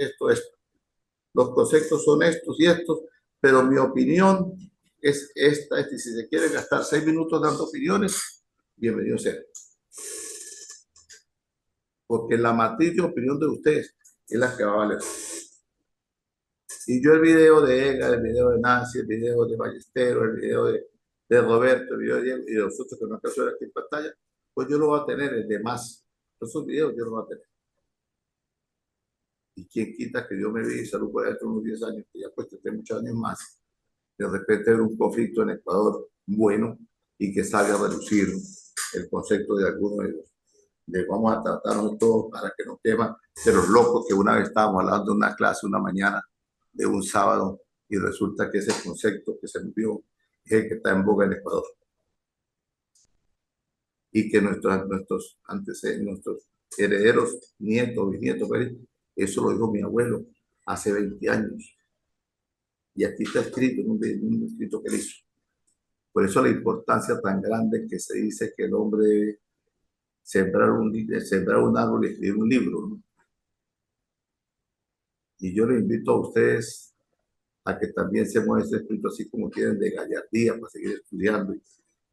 Los conceptos son estos y estos, pero mi opinión es esta. Y si se quiere gastar 6 minutos dando opiniones, bienvenido sea. Porque la matriz de opinión de ustedes es la que va a valer. Y yo el video de Ega, el video de Nancy, el video de Ballesteros, el video de Roberto, el video de Diego y de los otros que no alcanzo a ver aquí en pantalla, pues yo lo voy a tener, el de más. Esos videos yo los voy a tener. Y quién quita que Dios me vive y salud por dentro de unos 10 años, que ya pues esté muchos años más, de repente haber un conflicto en Ecuador bueno y que salga a reducir el concepto de algunos de ellos. De vamos a tratarnos todos para que no queman de los locos que una vez estábamos hablando de una clase una mañana de un sábado y resulta que ese concepto que se envió es el que está en boga en Ecuador. Y que nuestros antecedentes, nuestros herederos, nietos, bisnietos, eso lo dijo mi abuelo hace 20 años. Y aquí está escrito en un escrito que él hizo. Por eso la importancia tan grande que se dice que el hombre debe sembrar un árbol y escribir un libro, ¿no? Y yo les invito a ustedes a que también se muevan ese espíritu así como quieren de gallardía para seguir estudiando y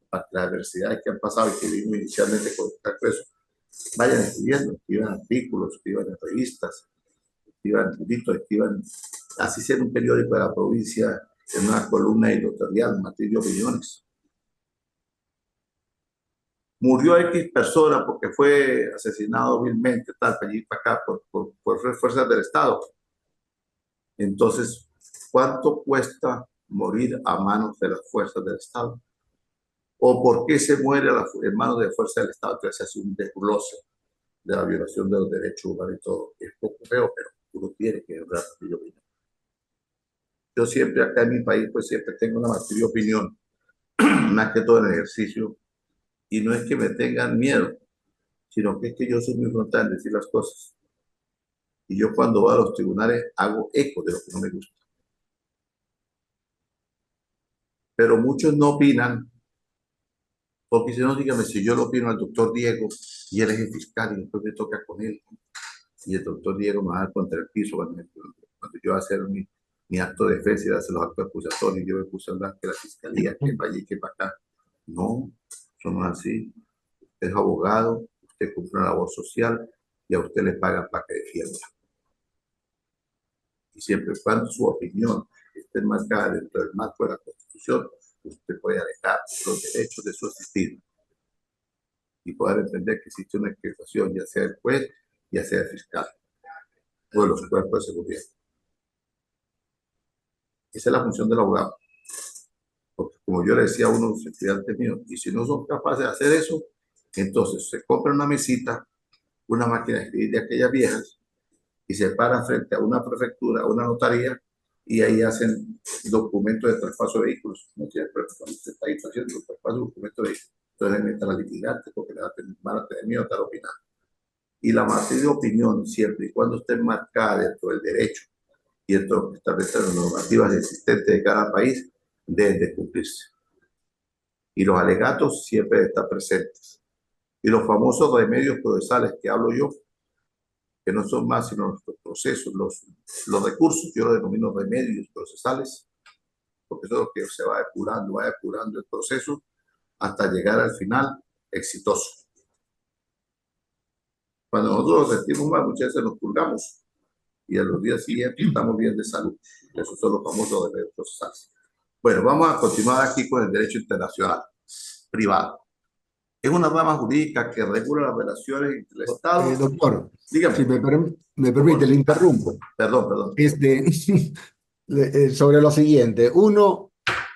para las adversidades que han pasado y que vimos inicialmente con eso. Vayan escribiendo, escriban artículos, escriban en revistas, escriban libritos, escriban, así sea en un periódico de la provincia, en una columna editorial, matriz de opiniones. Murió X persona porque fue asesinado vilmente, tal, allí para acá, por fuerzas del Estado. Entonces, ¿cuánto cuesta morir a manos de las fuerzas del Estado? ¿O por qué se muere en manos de fuerzas del Estado? Entonces se hace un desglose de la violación de los derechos humanos y todo. Es poco feo, pero uno tiene que hablar de opinión. Yo siempre acá en mi país, pues siempre tengo una matriz de opinión, más que todo en el ejercicio, y no es que me tengan miedo, sino que es que yo soy muy frontal en decir las cosas. Y yo cuando voy a los tribunales hago eco de lo que no me gusta. Pero muchos no opinan, porque si no, dígame, si yo lo opino al doctor Diego y él es el fiscal y después me toca con él, y el doctor Diego me va a dar contra el piso cuando yo voy a hacer mi acto de defensa y hacer los actos acusatorios, yo me puse a hablar que la fiscalía, que para allí, que para acá. No, somos así. Usted es abogado, usted cumple una labor social y a usted le pagan para que defienda. Y siempre y cuando su opinión esté enmarcada dentro del marco de la Constitución, usted puede alegar los derechos de su asistido y poder entender que existe una explicación, ya sea el juez, ya sea el fiscal o de los cuerpos de seguridad. Esa es la función del abogado. Porque como yo le decía a unos estudiantes míos, y si no son capaces de hacer eso, entonces se compra una mesita, una máquina de escribir de aquellas viejas, y se paran frente a una prefectura, a una notaría, y ahí hacen documentos de traspaso de vehículos. No tiene problema, usted está ahí haciendo traspaso de documentos de vehículos. Entonces entra la litigante porque van a tener miedo a estar opinando. Y la matriz de opinión, siempre y cuando esté marcada dentro del derecho y dentro de las normativas existentes de cada país, deben de cumplirse. Y los alegatos siempre están presentes. Y los famosos remedios procesales que hablo yo, que no son más sino nuestros procesos, los recursos, yo los denomino remedios procesales, porque eso es lo que se va depurando el proceso hasta llegar al final exitoso. Cuando nosotros nos sentimos mal, muchas veces nos purgamos y a los días siguientes estamos bien de salud. Esos son los famosos remedios procesales. Bueno, vamos a continuar aquí con el derecho internacional privado. es una rama jurídica que regula las relaciones entre el Estado. Doctor, Dígame. si me permite, le interrumpo. Perdón. Sobre lo siguiente. Uno,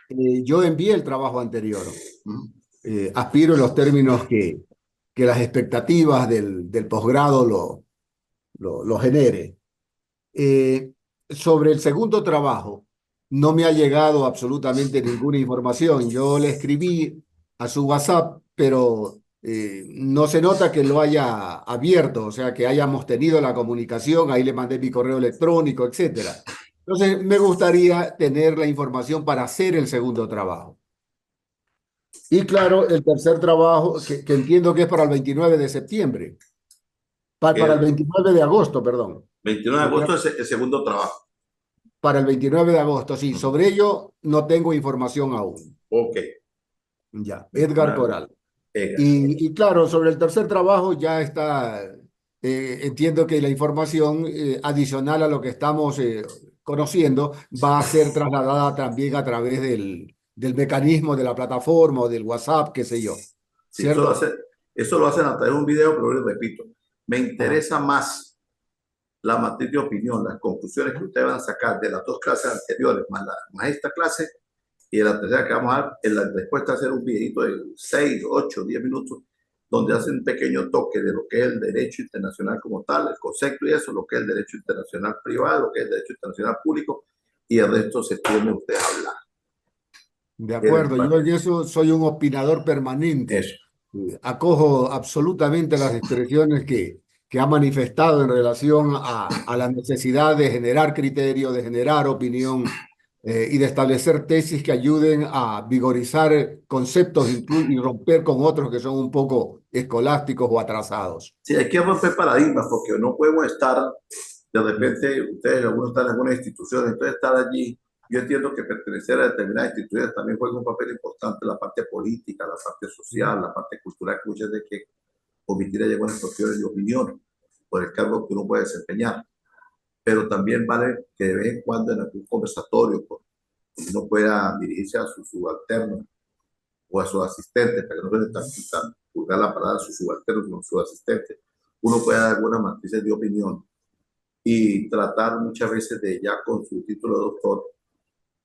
yo envié el trabajo anterior. Aspiro en los términos que las expectativas del posgrado lo genere. Sobre el segundo trabajo, no me ha llegado absolutamente ninguna información. Yo le escribí a su WhatsApp, pero no se nota que lo haya abierto, o sea, que hayamos tenido la comunicación, ahí le mandé mi correo electrónico, etcétera. Entonces, me gustaría tener la información para hacer el segundo trabajo. Y claro, el tercer trabajo, que entiendo que es para el 29 de septiembre, para el 29 de agosto, perdón. 29 de agosto es el segundo trabajo. Para el 29 de agosto, sí. Sobre ello no tengo información aún. Ok. Ya, Edgar Coral. Edgar. Y claro, sobre el tercer trabajo ya está, entiendo que la información adicional a lo que estamos conociendo va a ser trasladada también a través del mecanismo de la plataforma o del WhatsApp, qué sé yo. Sí, ¿cierto? eso lo hacen a través de un video, pero les repito, me interesa más la matriz de opinión, las conclusiones que ustedes van a sacar de las dos clases anteriores, más esta clase, y de la tercera que vamos a dar, en la respuesta a hacer un videito de 6, 8, 10 minutos, donde hacen un pequeño toque de lo que es el derecho internacional como tal, el concepto y eso, lo que es el derecho internacional privado, lo que es el derecho internacional público, y el resto se tiene usted a hablar. De acuerdo, yo en eso soy un opinador permanente. Eso. Acojo absolutamente las expresiones que ha manifestado en relación a la necesidad de generar criterio, de generar opinión y de establecer tesis que ayuden a vigorizar conceptos y romper con otros que son un poco escolásticos o atrasados. Sí, hay que romper paradigmas porque no podemos estar, de repente, ustedes, algunos están en alguna institución, entonces estar allí. Yo entiendo que pertenecer a determinadas instituciones también juega un papel importante, la parte política, la parte social, la parte cultural, que muchas veces que omitir algunas cuestiones de opinión por el cargo que uno puede desempeñar. Pero también vale que de vez en cuando en algún conversatorio uno pueda dirigirse a su subalterno o a su asistente, para que no suene tan vulgar la palabra su subalterno, sino su asistente. Uno puede dar algunas matrices de opinión y tratar muchas veces de ya con su título de doctor,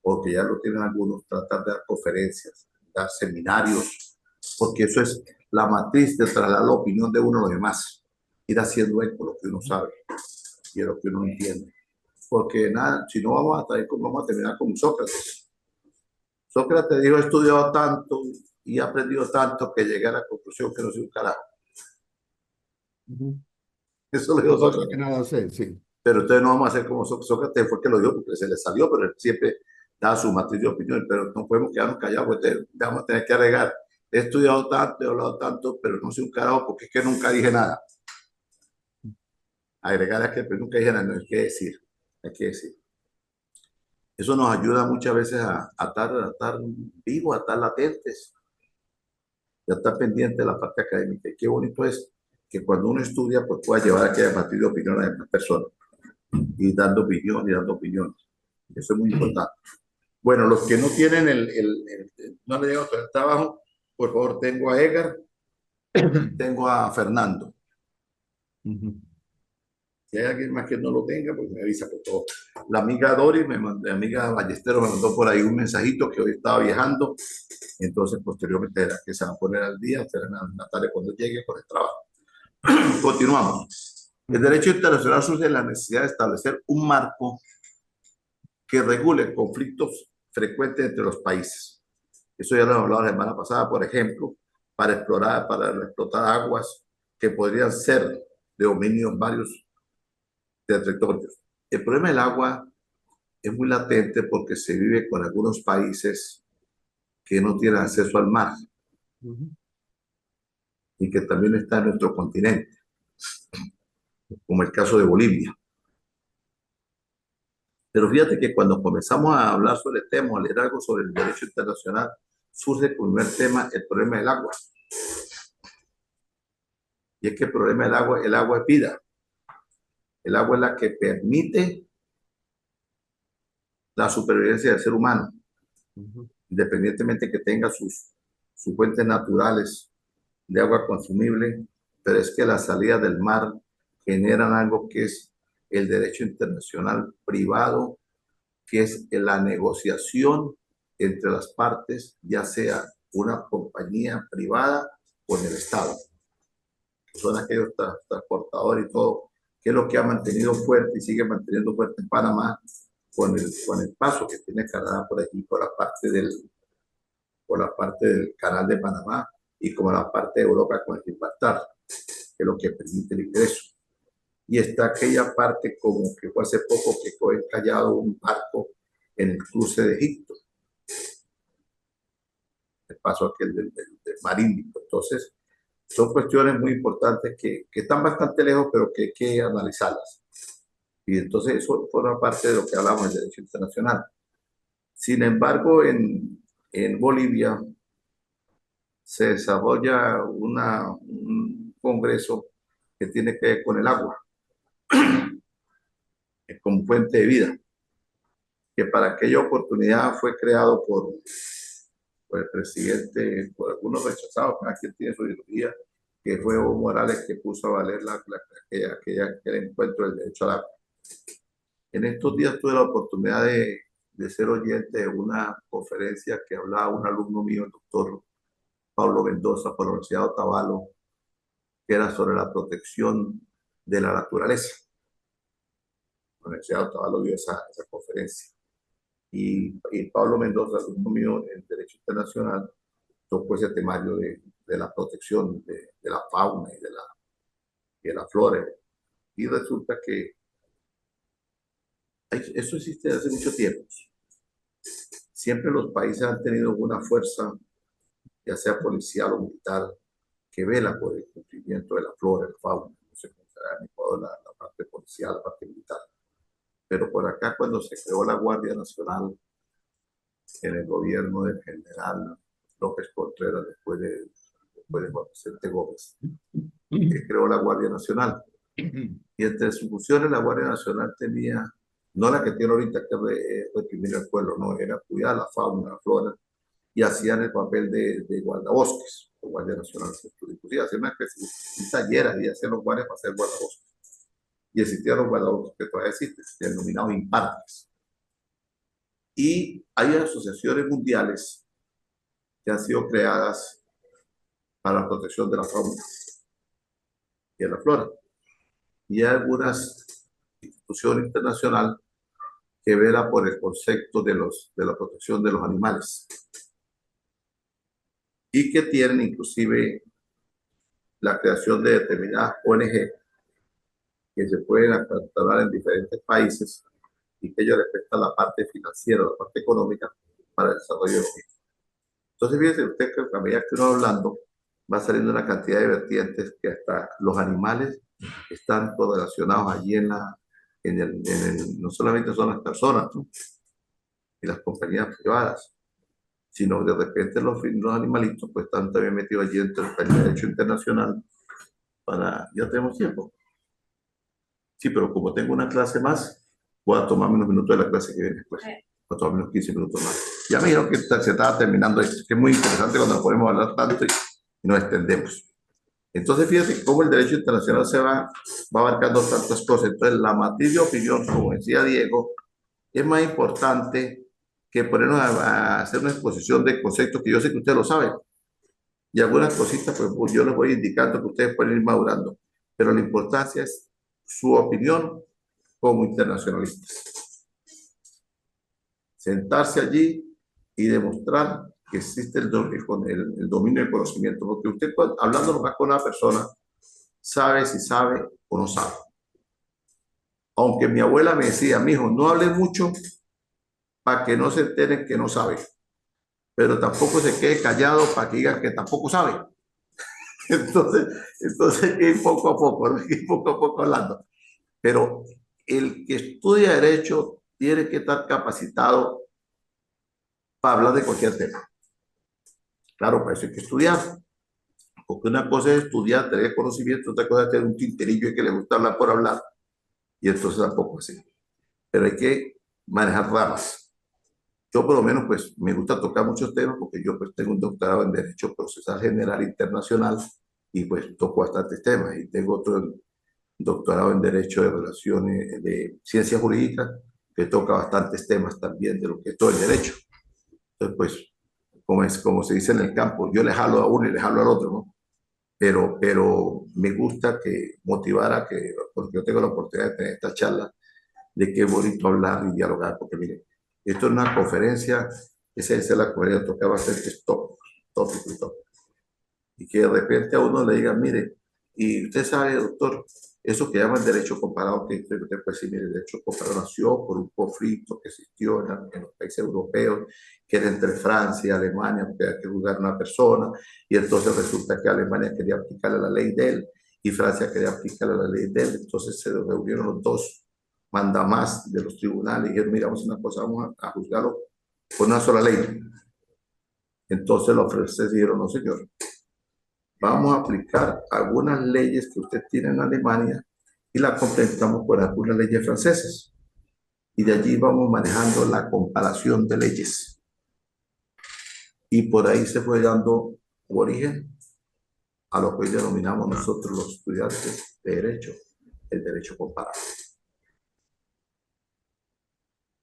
o que ya lo tienen algunos, tratar de dar conferencias, dar seminarios, porque eso es la matriz de trasladar la opinión de uno a los demás, ir haciendo eco lo que uno sabe y lo que uno entiende. Porque nada, si no vamos a terminar como Sócrates. Sócrates dijo, he estudiado tanto y he aprendido tanto que llegué a la conclusión que no soy un carajo. Eso lo dijo Sócrates. Nada sé, sí. Pero entonces no vamos a hacer como Sócrates, fue que lo dijo porque se le salió, pero él siempre daba su matriz de opinión, pero no podemos quedarnos callados, porque vamos a tener que agregar, he estudiado tanto, he hablado tanto, pero no soy un carajo porque es que nunca dije nada. Agregar es que pero nunca dije nada, no hay que decir, hay que decir. Eso nos ayuda muchas veces a estar vivos, a estar latentes, y a estar pendiente de la parte académica. Y qué bonito es que cuando uno estudia, pues pueda llevar aquella matriz de opinión a las personas, y dando opinión y dando opiniones. Eso es muy importante. Bueno, los que no tienen no le llegan el trabajo, por favor, tengo a Edgar, tengo a Fernando. Si hay alguien más que no lo tenga, pues me avisa por todo. La amiga Doris, la amiga Ballesteros me mandó por ahí un mensajito que hoy estaba viajando, entonces posteriormente que se van a poner al día, será en la tarde cuando llegue por el trabajo. Continuamos. El derecho internacional surge de la necesidad de establecer un marco que regule conflictos frecuentes entre los países. Eso ya lo hemos hablado la semana pasada, por ejemplo, para explotar aguas que podrían ser de dominio en varios territorios. El problema del agua es muy latente porque se vive con algunos países que no tienen acceso al mar y que también está en nuestro continente, como el caso de Bolivia. Pero fíjate que cuando comenzamos a hablar sobre el tema, a leer algo sobre el derecho internacional, surge como primer tema el problema del agua. Y es que el problema del agua, el agua es vida. El agua es la que permite la supervivencia del ser humano, independientemente que tenga sus fuentes naturales de agua consumible, pero es que las salidas del mar generan algo que es el derecho internacional privado, que es la negociación entre las partes, ya sea una compañía privada con el Estado, que son aquellos transportadores y todo, que es lo que ha mantenido fuerte y sigue manteniendo fuerte en Panamá con el paso que tiene Canadá por aquí, por la parte del canal de Panamá y como la parte de Europa con el Gibraltar, que es lo que permite el ingreso. Y está aquella parte como que fue hace poco que fue encallado un barco en el cruce de Egipto, el paso aquel del mar Índico. Entonces, son cuestiones muy importantes que están bastante lejos, pero que hay que analizarlas. Y entonces eso forma parte de lo que hablamos del derecho internacional. Sin embargo, en Bolivia se desarrolla un congreso que tiene que ver con el agua como fuente de vida, que para aquella oportunidad fue creado por el presidente, por algunos rechazados, cada quien tiene su ideología, que fue Evo Morales que puso a valer aquel encuentro del derecho al agua. En estos días tuve la oportunidad de ser oyente de una conferencia que hablaba un alumno mío, el doctor Pablo Mendoza, por la Universidad de Otavalo, que era sobre la protección de la naturaleza. La Universidad de Otavalo dio esa conferencia. Y Pablo Mendoza, alumno mío en Derecho Internacional, tocó ese temario de la protección de la fauna y de la flora. Y resulta que eso existe desde hace mucho tiempo. Siempre los países han tenido una fuerza, ya sea policial o militar, que vela por el cumplimiento de la flora y la fauna. No sé cómo será en Ecuador la parte policial, la parte militar. Pero por acá, cuando se creó la Guardia Nacional, en el gobierno del general López Contreras, después de Juan Vicente Gómez, que creó la Guardia Nacional. Y entre sus funciones, la Guardia Nacional tenía, no la que tiene ahorita, que es reprimir al pueblo, no, era cuidar la fauna, la flora, y hacían el papel de guardabosques, o Guardia Nacional. Inclusive hacían un taller y hacían los guardias para hacer guardabosques. Y existían los guardabosques que todavía existen, denominados impartes. Y hay asociaciones mundiales que han sido creadas para la protección de la fauna y de la flora. Y hay algunas instituciones internacionales que vela por el concepto de la protección de los animales y que tienen inclusive la creación de determinadas ONG que se pueden actuar en diferentes países y que ellos respetan la parte financiera, la parte económica para el desarrollo de los mismos. Entonces, fíjese usted que a medida que uno va hablando, va saliendo una cantidad de vertientes que hasta los animales están relacionados allí no solamente son las personas, ¿no?, y las compañías privadas, sino de repente los animalitos pues están también metidos allí dentro del derecho internacional. Ya tenemos tiempo. Sí, pero como tengo una clase más, voy a tomarme unos minutos de la clase que viene después. Voy a tomarme unos 15 minutos más. Ya me dijeron que se estaba terminando esto, que es muy interesante cuando nos ponemos a hablar tanto y nos extendemos. Entonces, fíjate cómo el derecho internacional va abarcando tantas cosas. Entonces, la matriz de opinión, como decía Diego, es más importante que ponernos a hacer una exposición de conceptos que yo sé que ustedes lo saben. Y algunas cositas, pues yo les voy indicando que ustedes pueden ir madurando. Pero la importancia es su opinión como internacionalistas. Sentarse allí y demostrar que existe el dominio del conocimiento. Porque usted, hablando más con una persona, sabe si sabe o no sabe. Aunque mi abuela me decía, mijo, no hable mucho para que no se enteren que no sabe, pero tampoco se quede callado para que digan que tampoco sabe. Entonces que ir poco a poco, ¿no? Ir poco a poco hablando. Pero el que estudia derecho tiene que estar capacitado para hablar de cualquier tema. Claro, para eso hay que estudiar. Porque una cosa es estudiar, tener conocimiento, otra cosa es tener un tinterillo y que le gusta hablar por hablar. Y entonces tampoco así. Pero hay que manejar ramas. Yo por lo menos pues me gusta tocar muchos temas porque yo pues tengo un doctorado en Derecho Procesal General Internacional y pues toco bastantes temas y tengo otro doctorado en Derecho de Relaciones de Ciencias Jurídicas que toca bastantes temas también de lo que es todo el derecho. Entonces pues como se dice en el campo, yo le jalo a uno y le jalo al otro, ¿no? Pero me gusta que motivara, porque yo tengo la oportunidad de tener esta charla, de qué bonito hablar y dialogar, porque mire, esto es una conferencia, esa es la conferencia, tocaba hacer tópico y tópico. Y que de repente a uno le diga, mire, y usted sabe, doctor, eso que llaman derecho comparado, que usted puede decir, mire, el derecho comparado nació por un conflicto que existió en los países europeos, que era entre Francia y Alemania, porque había que juzgar a una persona, y entonces resulta que Alemania quería aplicarle la ley de él, y Francia quería aplicarle la ley de él, entonces se reunieron los dos mandamás de los tribunales y dijeron, mira, vamos a hacer una cosa, vamos a juzgarlo por una sola ley. Entonces los franceses dijeron, no señor, vamos a aplicar algunas leyes que usted tiene en Alemania y la complementamos con algunas leyes francesas. Y de allí vamos manejando la comparación de leyes. Y por ahí se fue dando origen a lo que hoy denominamos nosotros los estudiantes de derecho, el derecho comparado.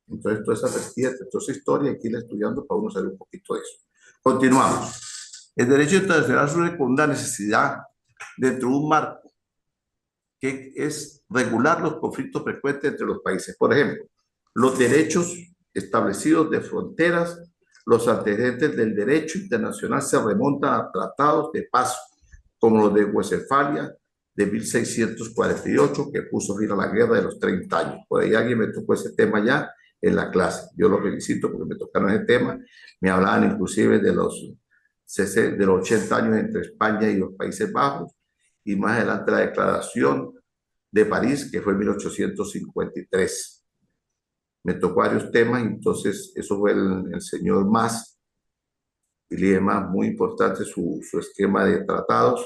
Entonces, toda esa vertiente, toda esa historia, aquí la estudiando para uno saber un poquito de eso. Continuamos. El derecho internacional surge con una necesidad dentro de un marco que es regular los conflictos frecuentes entre los países. Por ejemplo, los derechos establecidos de fronteras, los antecedentes del derecho internacional se remontan a tratados de paz, como los de Westfalia de 1648, que puso fin a la guerra de los 30 años. Por ahí alguien me tocó ese tema ya en la clase. Yo lo felicito porque me tocaron ese tema. Me hablaban inclusive de los 80 años entre España y los Países Bajos, y más adelante la Declaración de París, que fue en 1853. Me tocó varios temas, entonces eso fue el señor Mas, y más muy importante su esquema de tratados,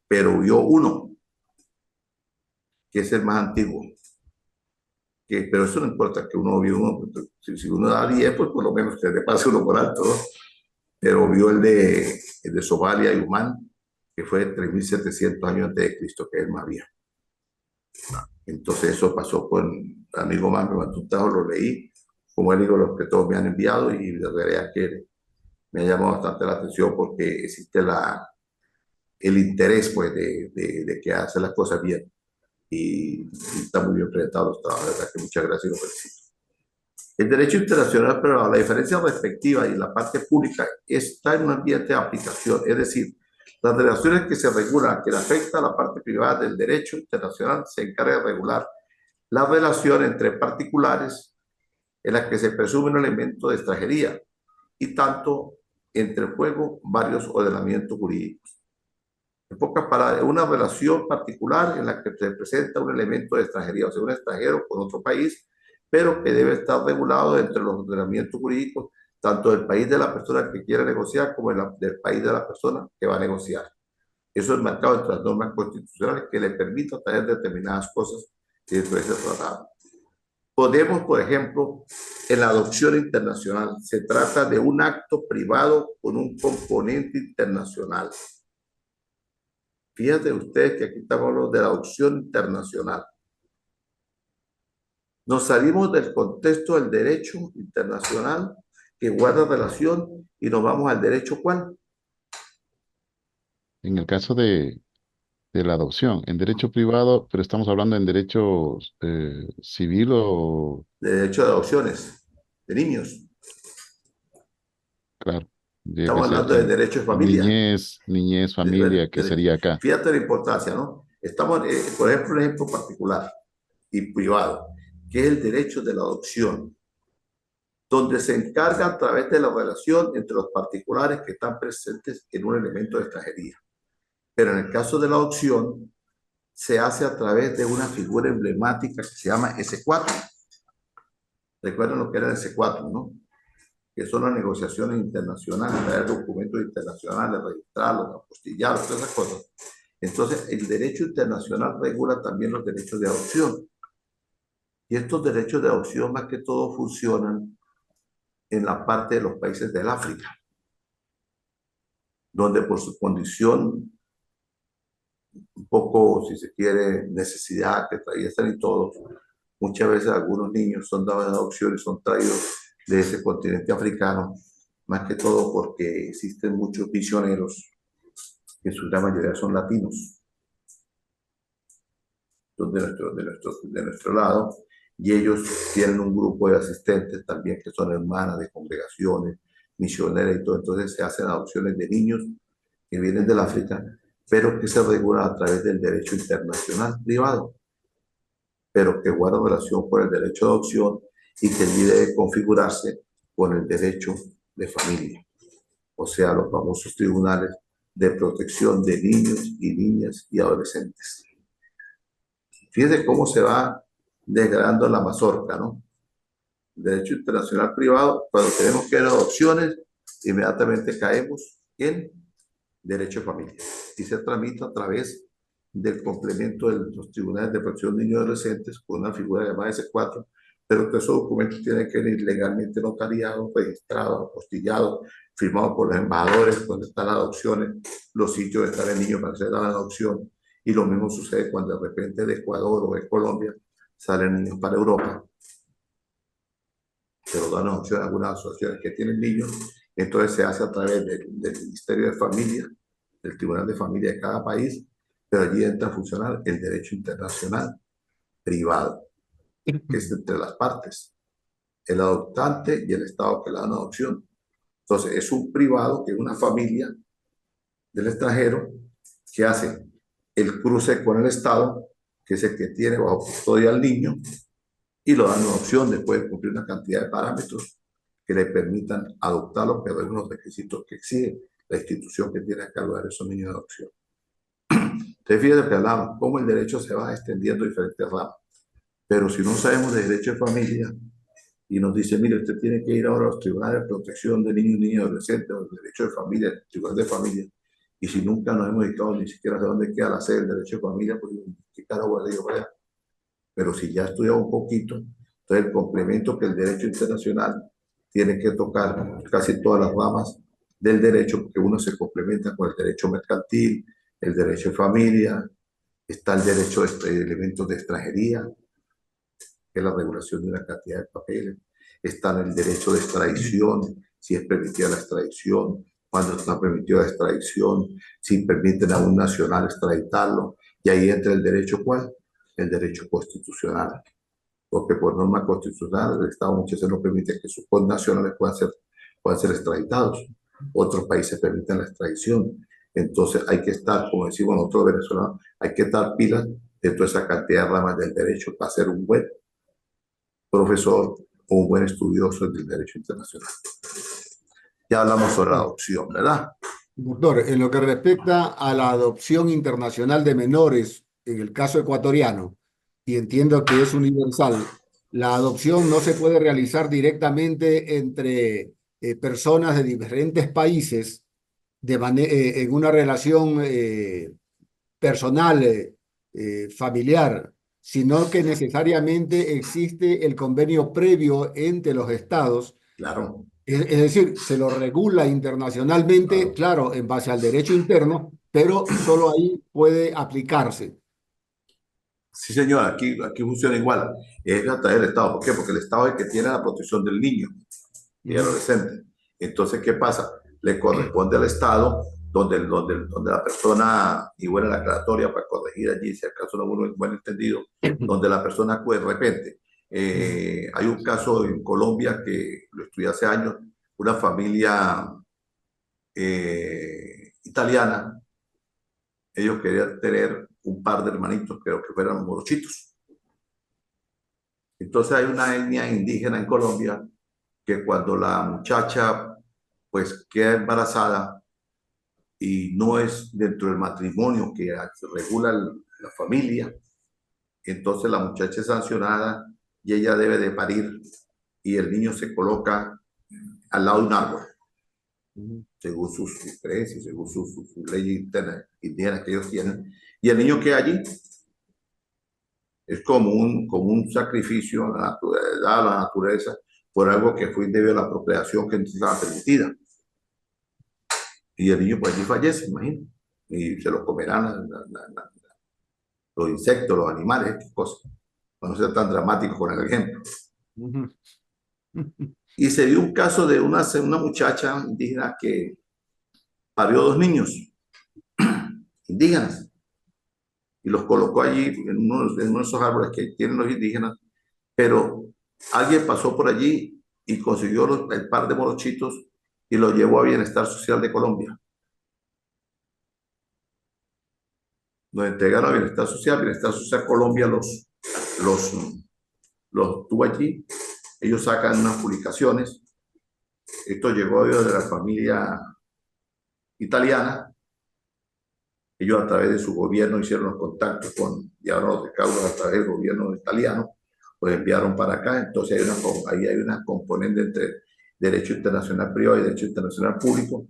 pero vio uno, que es el más antiguo, pero eso no importa que uno vio uno, si uno da 10, pues por lo menos se le pase uno por alto, ¿no? Pero vio el de Somalia y Humán, que fue 3700 años antes de Cristo, que es el más viejo. Entonces eso pasó con el amigo más, me mandó un tajo, lo leí, como él digo, los que todos me han enviado, y de verdad que me ha llamado bastante la atención porque existe el interés pues de que hace las cosas bien, y está muy bien presentado los trabajos, de verdad que muchas gracias y lo felicito. El derecho internacional, pero la diferencia respectiva y la parte pública está en un ambiente de aplicación, es decir, las relaciones que se regulan, que le afecta a la parte privada del derecho internacional, se encarga de regular la relación entre particulares en las que se presume un elemento de extranjería y tanto entre juego varios ordenamientos jurídicos. En pocas palabras, una relación particular en la que se presenta un elemento de extranjería, o sea, un extranjero con otro país, pero que debe estar regulado entre los ordenamientos jurídicos tanto del país de la persona que quiere negociar como del país de la persona que va a negociar. Eso es marcado entre las normas constitucionales que le permiten traer determinadas cosas dentro de ese tratado. Podemos, por ejemplo, en la adopción internacional, se trata de un acto privado con un componente internacional. Fíjate ustedes que aquí estamos hablando de la adopción internacional. Nos salimos del contexto del derecho internacional que guarda relación y nos vamos al derecho ¿cuál? En el caso de la adopción, en derecho privado, pero estamos hablando en derecho civil o, De derecho de adopciones de niños. claro, tendría que Estamos ser hablando de derecho de familia. niñez, familia, que sería acá. Fíjate la importancia, ¿no? Estamos, por ejemplo, un ejemplo particular y privado, que es el derecho de la adopción, donde se encarga a través de la relación entre los particulares que están presentes en un elemento de extranjería. Pero en el caso de la adopción, se hace a través de una figura emblemática que se llama S4. Recuerden lo que era el S4, ¿no? Que son las negociaciones internacionales, traer documentos internacionales, registrarlos, apostillarlos, todas esas cosas. Entonces, el derecho internacional regula también los derechos de adopción. Y estos derechos de adopción más que todo funcionan en la parte de los países del África, donde por su condición, un poco, si se quiere, necesidad que atraviesan y todo, muchas veces algunos niños son dados en adopción y son traídos de ese continente africano, más que todo porque existen muchos misioneros, que en su gran mayoría son latinos, de nuestro lado, y ellos tienen un grupo de asistentes también que son hermanas de congregaciones, misioneras y todo. Entonces se hacen adopciones de niños que vienen del África, pero que se regulan a través del derecho internacional privado, pero que guarda relación con el derecho de adopción y que debe configurarse con el derecho de familia, o sea, los famosos tribunales de protección de niños y niñas y adolescentes. Fíjense cómo se va degradando la mazorca, ¿no? Derecho internacional privado, cuando tenemos que ver adopciones, inmediatamente caemos en derecho de familia y se tramita a través del complemento de los tribunales de protección de niños y adolescentes con una figura llamada S4, pero que esos documentos tienen que ir legalmente notariados, registrados, apostillados, firmados por los embajadores, donde están las adopciones, los sitios donde están el niño para que se dan la adopción. Y lo mismo sucede cuando de repente de Ecuador o de Colombia salen niños para Europa, se los dan adopción a algunas asociaciones que tienen niños, entonces se hace a través del Ministerio de Familia, del Tribunal de Familia de cada país, pero allí entra a funcionar el derecho internacional privado, que es entre las partes, el adoptante y el Estado que le da una adopción. Entonces es un privado que es una familia del extranjero que hace el cruce con el Estado, que es el que tiene bajo custodia al niño, y lo dan en adopción después de cumplir una cantidad de parámetros que le permitan adoptarlo, pero hay unos requisitos que exige la institución que tiene a cargo de esos niños de adopción. Entonces, fíjense que hablamos cómo el derecho se va extendiendo a diferentes ramas, pero si no sabemos de derecho de familia y nos dice, mire, usted tiene que ir ahora a los tribunales de protección de niños, niñas y adolescentes, o el derecho de familia, el tribunal de familia, y si nunca nos hemos dedicado ni siquiera a dónde queda la sede del derecho de familia, pues qué carajo le digo, vaya. Pero si ya estudiamos un poquito, entonces el complemento que el derecho internacional tiene que tocar casi todas las ramas del derecho, porque uno se complementa con el derecho mercantil, el derecho de familia, está el derecho de elementos de extranjería, que es la regulación de una cantidad de papeles, está el derecho de extradición, si es permitida la extradición, cuando está permitida la extradición, si permiten a un nacional extraditarlo, y ahí entra el derecho, ¿cuál? El derecho constitucional, porque por norma constitucional el Estado muchas veces no permite que sus connacionales puedan ser extraditados. Otros países permiten la extradición. Entonces hay que estar, como decimos nosotros venezolanos, hay que estar pilas de toda esa cantidad de ramas del derecho para ser un buen profesor o un buen estudioso del derecho internacional. Ya hablamos sobre la adopción, ¿verdad? Doctor, en lo que respecta a la adopción internacional de menores, en el caso ecuatoriano, y entiendo que es universal, la adopción no se puede realizar directamente entre personas de diferentes países en una relación personal, familiar, sino que necesariamente existe el convenio previo entre los estados. Claro. Es decir, se lo regula internacionalmente, claro, en base al derecho interno, pero solo ahí puede aplicarse. Sí, señor, aquí funciona igual. Es a través del Estado. ¿Por qué? Porque el Estado es el que tiene la protección del niño y adolescente. Entonces, ¿qué pasa? Le corresponde al Estado, donde la persona, y buena la aclaratoria para corregir allí, si acaso no hubo un buen entendido, donde la persona de repente. Hay un caso en Colombia que lo estudié hace años, una familia italiana, ellos querían tener un par de hermanitos, creo que fueran morochitos. Entonces hay una etnia indígena en Colombia que cuando la muchacha pues queda embarazada y no es dentro del matrimonio que regula la familia, entonces la muchacha es sancionada y ella debe de parir y el niño se coloca al lado de un árbol, según sus creencias, según sus leyes internas indígenas que ellos tienen, y el niño queda allí Es como un sacrificio a la naturaleza por algo que fue indebido a la apropiación que no estaba permitida. Y el niño pues allí fallece, imagínate. Y se lo comerán los insectos, los animales, qué cosas. Para no ser tan dramático con el ejemplo. Y se dio un caso de una muchacha indígena que parió 2 niños indígenas y los colocó allí en uno de esos árboles que tienen los indígenas, pero alguien pasó por allí y consiguió el par de morochitos y lo llevó a Bienestar Social de Colombia. Nos entregaron a Bienestar Social Colombia los tuvo allí. Ellos sacan unas publicaciones. Esto llegó de la familia italiana. Ellos a través de su gobierno hicieron los contactos llevaron los recaudos a través del gobierno italiano, los enviaron para acá. Entonces ahí hay una componente entre derecho internacional privado y derecho internacional público.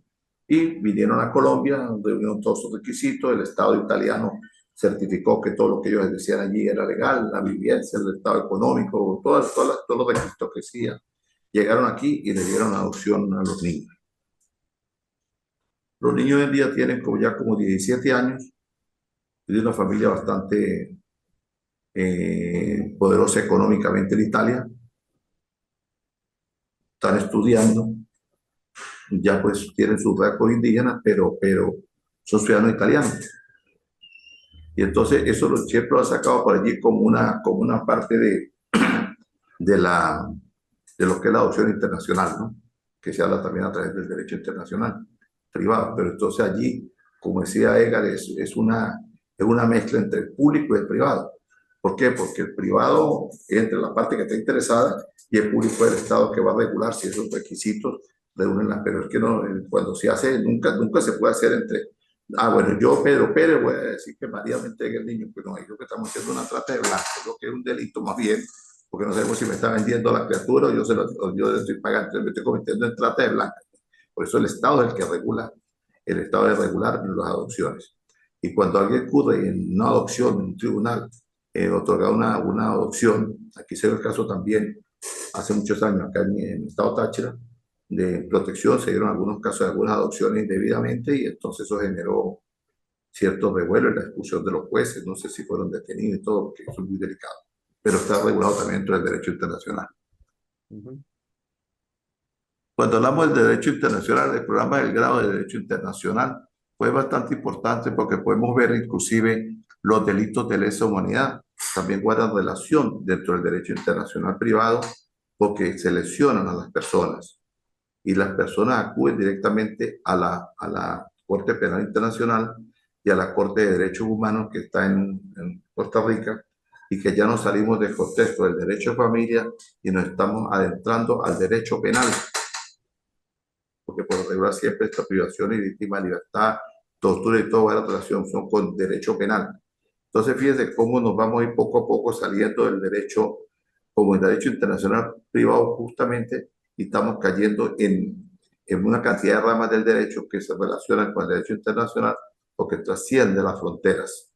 Y vinieron a Colombia, donde reunieron todos sus requisitos. El Estado italiano certificó que todo lo que ellos decían allí era legal, la vivienda, el estado económico, todos los requisitos que decían. Llegaron aquí y le dieron adopción a los niños. Los niños hoy en día tienen ya como 17 años, de una familia bastante poderosa económicamente en Italia. Están estudiando, ya pues tienen sus rasgos indígenas, pero son ciudadanos italianos. Y entonces eso siempre lo ha sacado por allí como una parte de lo que es la adopción internacional, ¿no? Que se habla también a través del derecho internacional privado. Pero entonces allí, como decía Edgar, es una mezcla entre el público y el privado. ¿Por qué? Porque el privado es entre la parte que está interesada y el público del Estado que va a regular si esos requisitos reúnen las. Pero es que no, cuando se hace, nunca se puede hacer entre. Bueno, yo, Pedro Pérez, voy a decir que María me entregue el niño. Pues no, yo que estamos haciendo una trata de blancos, lo que es un delito más bien, porque no sabemos si me está vendiendo la criatura o yo le estoy pagando, me estoy cometiendo en trata de blancas. Por eso el Estado es el que regula, el Estado debe regular las adopciones. Y cuando alguien acude en una adopción, en un tribunal, otorga una adopción, aquí se ve el caso también, hace muchos años, acá en el Estado Táchira, de protección, se dieron algunos casos de algunas adopciones indebidamente y entonces eso generó ciertos revuelos en la expulsión de los jueces, no sé si fueron detenidos y todo, porque eso es muy delicado, pero está regulado también dentro del derecho internacional. Cuando hablamos del derecho internacional, el programa del grado de derecho internacional fue bastante importante porque podemos ver inclusive los delitos de lesa humanidad. También guardan relación dentro del derecho internacional privado porque seleccionan a las personas y las personas acuden directamente a la Corte Penal Internacional y a la Corte de Derechos Humanos que está en Costa Rica y que ya nos salimos del contexto del derecho de familia y nos estamos adentrando al derecho penal. Porque por lo regular siempre esta privación ilegítima de libertad, tortura y toda la relación son con derecho penal. Entonces fíjense cómo nos vamos a ir poco a poco saliendo del derecho como el derecho internacional privado justamente y estamos cayendo en una cantidad de ramas del derecho que se relacionan con el derecho internacional o que trasciende las fronteras.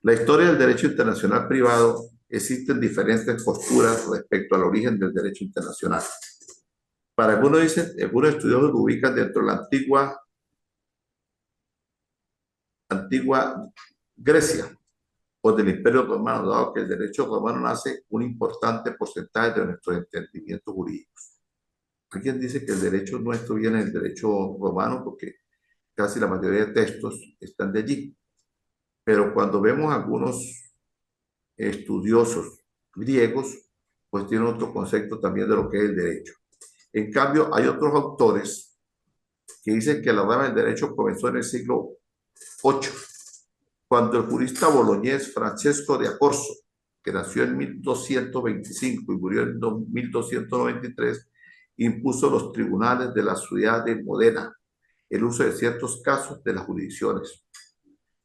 La historia del derecho internacional privado existen diferentes posturas respecto al origen del derecho internacional. Para algunos estudiosos lo ubican dentro de la antigua Grecia o del Imperio Romano, dado que el derecho romano nace un importante porcentaje de nuestros entendimientos jurídicos. Hay quien dice que el derecho nuestro viene del derecho romano porque casi la mayoría de textos están de allí. Pero cuando vemos algunos estudiosos griegos, pues tienen otro concepto también de lo que es el derecho. En cambio, hay otros autores que dicen que la rama del derecho comenzó en el siglo VIII, cuando el jurista boloñés Francesco de Accorso, que nació en 1225 y murió en 1293, impuso los tribunales de la ciudad de Modena el uso de ciertos casos de las jurisdicciones.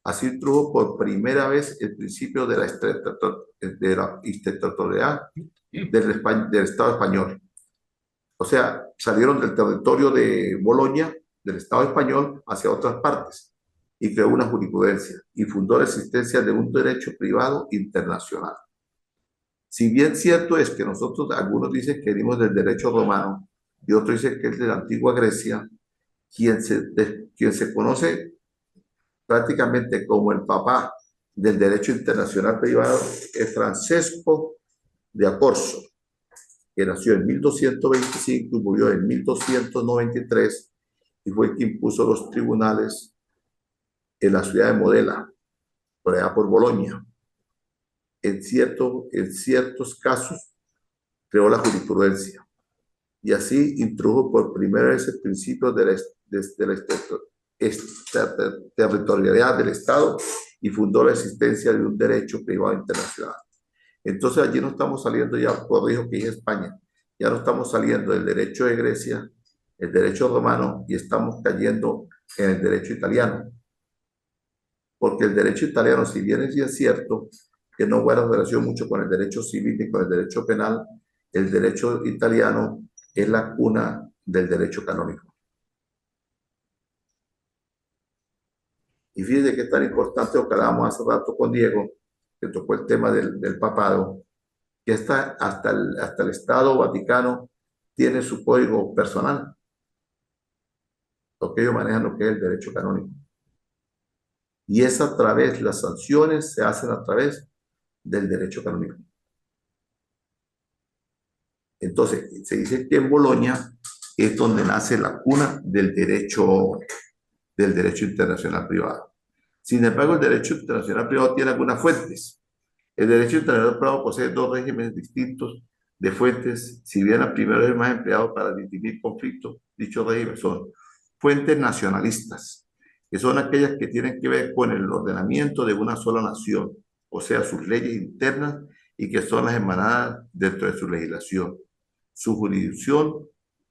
Así introdujo por primera vez el principio de la extraterritorialidad del Estado español. O sea, salieron del territorio de Bolonia, del Estado español, hacia otras partes y creó una jurisprudencia y fundó la existencia de un derecho privado internacional. Si bien cierto es que nosotros, algunos dicen que venimos del derecho romano y otros dicen que es de la antigua Grecia, quien se conoce prácticamente como el papá del derecho internacional privado es Francesco de Acorso, que nació en 1225 y murió en 1293 y fue quien puso los tribunales en la ciudad de Modena, por allá por Bolonia. En ciertos casos creó la jurisprudencia y así introdujo por primera vez el principio de la territorialidad del Estado y fundó la existencia de un derecho privado internacional. Entonces allí no estamos saliendo ya, corrijo que es España, ya no estamos saliendo del derecho de Grecia, el derecho romano y estamos cayendo en el derecho italiano. Porque el derecho italiano, si bien es cierto que no guarda relación mucho con el derecho civil ni con el derecho penal, el derecho italiano es la cuna del derecho canónico. Y fíjense que es tan importante lo que hablábamos hace rato con Diego, que tocó el tema del papado, que hasta el Estado Vaticano tiene su código personal, porque ellos manejan lo que es el derecho canónico. Y es a través, las sanciones se hacen a través del derecho canónico. Entonces, se dice que en Bolonia es donde nace la cuna del derecho internacional privado. Sin embargo, el derecho internacional privado tiene algunas fuentes. El derecho internacional privado posee dos regímenes distintos de fuentes, si bien la primera es más empleado para dirimir conflictos, dichos regímenes son fuentes nacionalistas, que son aquellas que tienen que ver con el ordenamiento de una sola nación, o sea, sus leyes internas y que son las emanadas dentro de su legislación, su jurisdicción,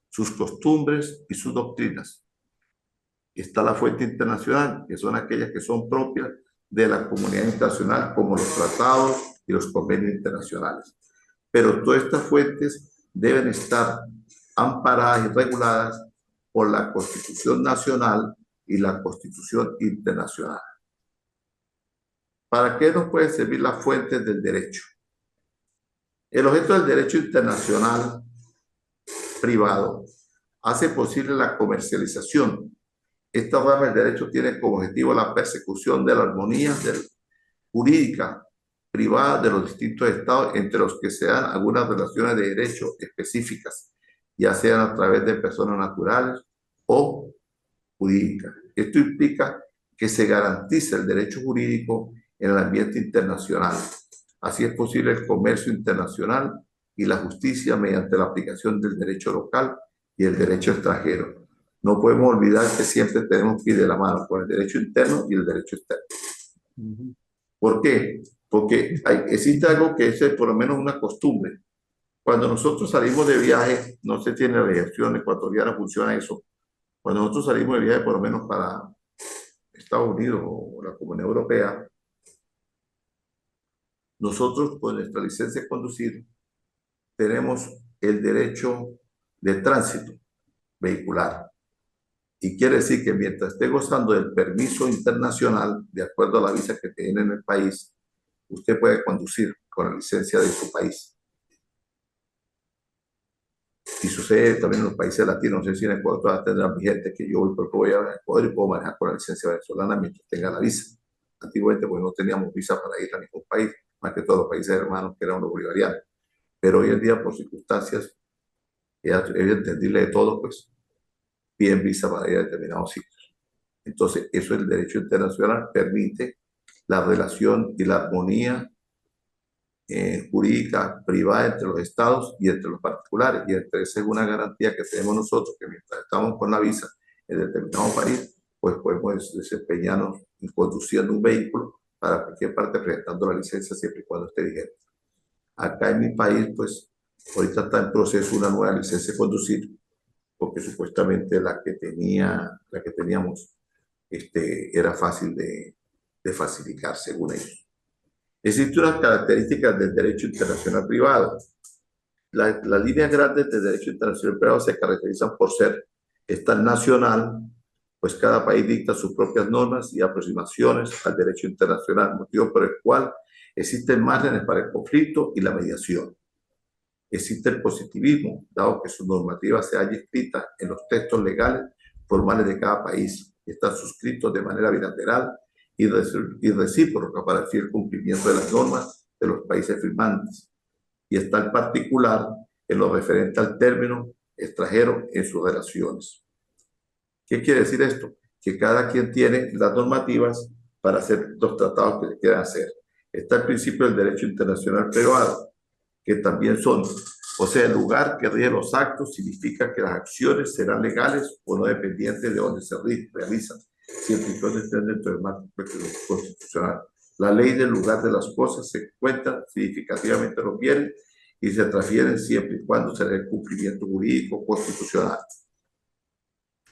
sus costumbres y sus doctrinas. Está la fuente internacional, que son aquellas que son propias de la comunidad internacional, como los tratados y los convenios internacionales. Pero todas estas fuentes deben estar amparadas y reguladas por la Constitución Nacional y la Constitución Internacional. ¿Para qué nos pueden servir las fuentes del derecho? El objeto del derecho internacional privado hace posible la comercialización. Esta rama del derecho tiene como objetivo la persecución de la armonía jurídica privada de los distintos estados entre los que se dan algunas relaciones de derecho específicas, ya sean a través de personas naturales o jurídicas. Esto implica que se garantiza el derecho jurídico en el ambiente internacional. Así es posible el comercio internacional y la justicia mediante la aplicación del derecho local y el derecho extranjero. No podemos olvidar que siempre tenemos que ir de la mano con el derecho interno y el derecho externo. ¿Por qué? Porque existe algo que es por lo menos una costumbre. Cuando nosotros salimos de viaje, no se tiene la legislación ecuatoriana, funciona eso. Cuando nosotros salimos de viaje, por lo menos para Estados Unidos o la Comunidad Europea, nosotros con nuestra licencia de conducir tenemos el derecho de tránsito vehicular. Y quiere decir que mientras esté gozando del permiso internacional, de acuerdo a la visa que tiene en el país, usted puede conducir con la licencia de su país. Y sucede también en los países latinos. No sé si en Ecuador todavía tendrán vigente que yo voy a Ecuador y puedo manejar con la licencia venezolana mientras tenga la visa. Antiguamente pues no teníamos visa para ir a ningún país, más que todos los países hermanos que eran los bolivarianos. Pero hoy en día, por circunstancias, es entendible de todo, pues piden visa para ir a determinados sitios. Entonces, eso el derecho internacional permite la relación y la armonía jurídica privada entre los estados y entre los particulares. Y esa es una garantía que tenemos nosotros, que mientras estamos con la visa en determinado país, pues podemos desempeñarnos conduciendo un vehículo para cualquier parte presentando la licencia siempre y cuando esté vigente. Acá en mi país, pues, ahorita está en proceso una nueva licencia de conducir, porque supuestamente la que teníamos era fácil de falsificar, según ellos. Existen unas características del derecho internacional privado. Las líneas grandes del derecho internacional privado se caracterizan por ser nacional, pues cada país dicta sus propias normas y aproximaciones al derecho internacional, motivo por el cual Existen márgenes para el conflicto y la mediación. Existe el positivismo, dado que su normativa se halla escrita en los textos legales formales de cada país y están suscritos de manera bilateral y recíproca para el fiel cumplimiento de las normas de los países firmantes. Y está en particular en lo referente al término extranjero en sus relaciones. ¿Qué quiere decir esto? Que cada quien tiene las normativas para hacer los tratados que se quieran hacer. Está el principio del derecho internacional privado, que también son, o sea, el lugar que rige los actos significa que las acciones serán legales o no dependientes de dónde se realizan, siempre y cuando estén dentro del marco constitucional. La ley del lugar de las cosas se cuenta significativamente los bienes y se transfieren siempre y cuando se dé el cumplimiento jurídico constitucional.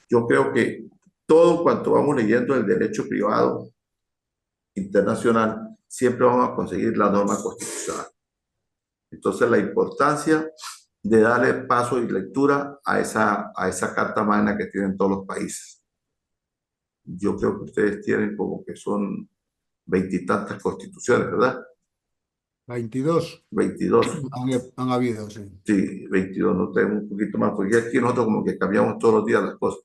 Yo creo que todo cuanto vamos leyendo del derecho privado internacional, siempre vamos a conseguir la norma constitucional. Entonces, la importancia de darle paso y lectura a esa carta magna que tienen todos los países. Yo creo que ustedes tienen como que son veintitantas constituciones, ¿verdad? 22 22. han habido, sí. Sí, 22, no tenemos un poquito más, porque aquí nosotros como que cambiamos todos los días las cosas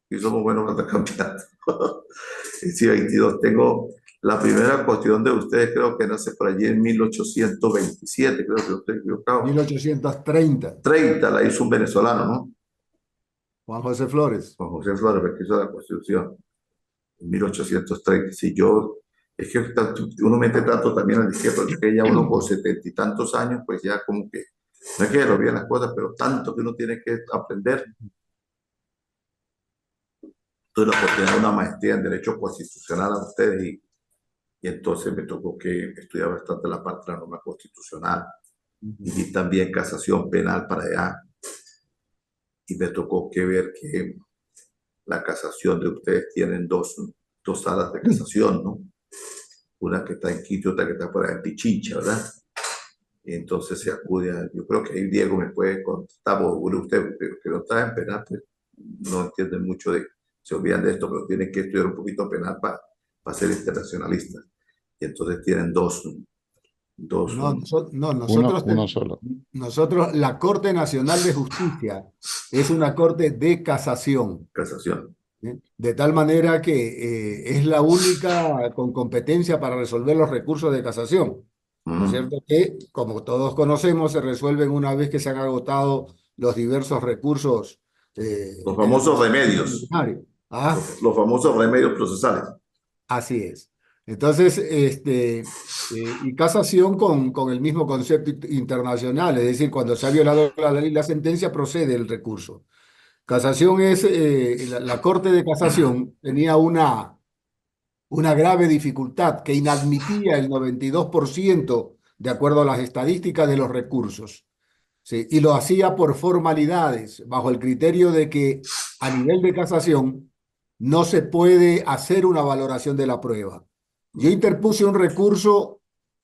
y somos buenos para cambiar. Sí, 22. Tengo la primera cuestión de ustedes, creo que nace por allí en 1827, creo que estoy equivocado. 1830, 30 la hizo un venezolano, ¿no? Juan José Flores. Juan José Flores, que hizo la Constitución en 1830. Si es que uno mete tanto también a la izquierda, que ya uno por 70 y tantos años, pues ya como que, no es que lo vean las cosas, pero tanto que uno tiene que aprender. Tuve la oportunidad de una maestría en Derecho Constitucional a ustedes y entonces me tocó que estudiar bastante la parte de la norma constitucional y también casación penal para allá. Y me tocó que ver que la casación de ustedes tienen dos salas de casación, ¿no? Una que está en Quito, otra que está por allá en Pichincha, ¿verdad? Y entonces se acude a, yo creo que ahí Diego me puede contestar, porque usted que no está en penal, pues no entienden mucho se olvidan de esto, pero tienen que estudiar un poquito penal para ser internacionalistas. Y entonces tienen dos. No, Uno solo. nosotros, la Corte Nacional de Justicia es una corte de casación, Casación. ¿sí? De tal manera que es la única con competencia para resolver los recursos de casación. ¿No es cierto? Que, como todos conocemos, se resuelven una vez que se han agotado los diversos recursos. Los famosos remedios. ¿Ah? Los famosos remedios procesales. Así es. Entonces, y casación con el mismo concepto internacional, es decir, cuando se ha violado la ley y la sentencia, procede el recurso. Casación es, la Corte de Casación tenía una grave dificultad que inadmitía el 92% de acuerdo a las estadísticas de los recursos. ¿Sí? Y lo hacía por formalidades, bajo el criterio de que a nivel de casación no se puede hacer una valoración de la prueba. Yo interpuse un recurso,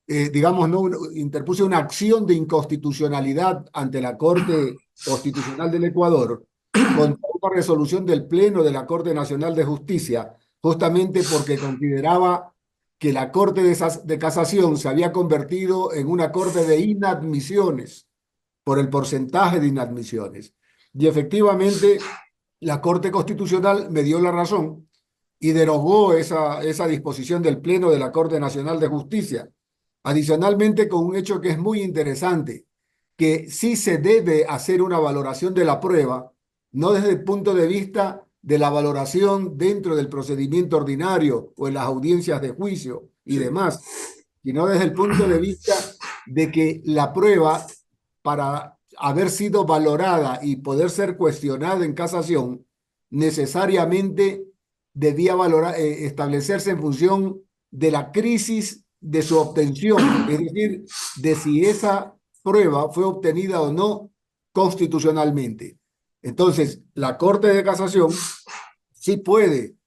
digamos, no, interpuse una acción de inconstitucionalidad ante la Corte Constitucional del Ecuador contra una resolución del Pleno de la Corte Nacional de Justicia, justamente porque consideraba que la Corte de Casación se había convertido en una corte de inadmisiones por el porcentaje de inadmisiones. Y efectivamente, la Corte Constitucional me dio la razón y derogó esa disposición del Pleno de la Corte Nacional de Justicia. Adicionalmente, con un hecho que es muy interesante, que sí se debe hacer una valoración de la prueba, no desde el punto de vista de la valoración dentro del procedimiento ordinario o en las audiencias de juicio y demás, sino desde el punto de vista de que la prueba, para haber sido valorada y poder ser cuestionada en casación, necesariamente debía establecerse en función de la crisis de su obtención, es decir, de si esa prueba fue obtenida o no constitucionalmente. Entonces, la Corte de Casación sí puede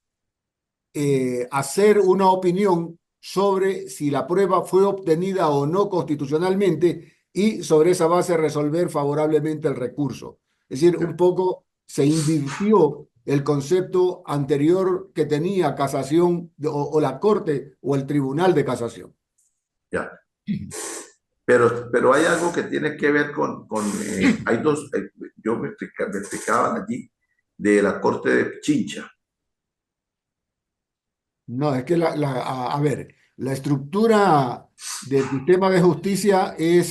hacer una opinión sobre si la prueba fue obtenida o no constitucionalmente y sobre esa base resolver favorablemente el recurso. Es decir, un poco se invirtió el concepto anterior que tenía casación o la Corte o el Tribunal de Casación. Ya. Pero hay algo que tiene que ver hay dos, me explicaban allí de la Corte de Pichincha. No, es que a ver, la estructura del sistema de justicia es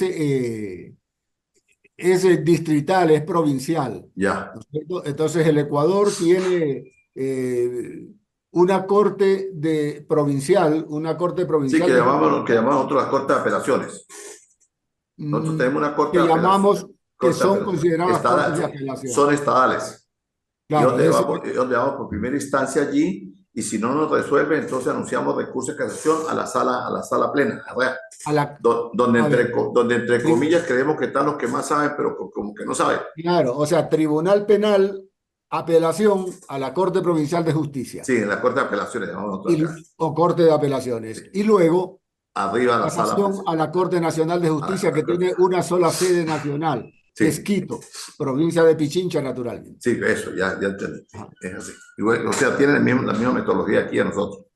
distrital, es provincial, Ya. ¿no es cierto? Entonces el Ecuador tiene una una corte Sí, provincial que de llamamos lo que justicia, llamamos nosotros la Corte de Apelaciones. Nosotros mm, tenemos una Corte que de Apelaciones. llamamos, que son consideradas cortes de Son apelación. estadales. Y Claro, donde vamos por primera instancia allí, y si no nos resuelve, entonces anunciamos recurso de casación a la sala plena, ¿verdad? a la, Donde a ver, donde entre tri- comillas creemos que están los que más saben, pero como que no saben. claro, o sea, Tribunal Penal, apelación a la Corte Provincial de Justicia Sí, en la Corte de Apelaciones llamamos nosotros acá. o Corte de Apelaciones. Y luego Arriba a la sala casación a la Corte Nacional de Justicia, que tiene una sola sede nacional, que es Sí, Quito, provincia de Pichincha, naturalmente. sí, eso, ya entendí. Ajá. Es así. Igual, o sea, tienen la misma metodología aquí a nosotros.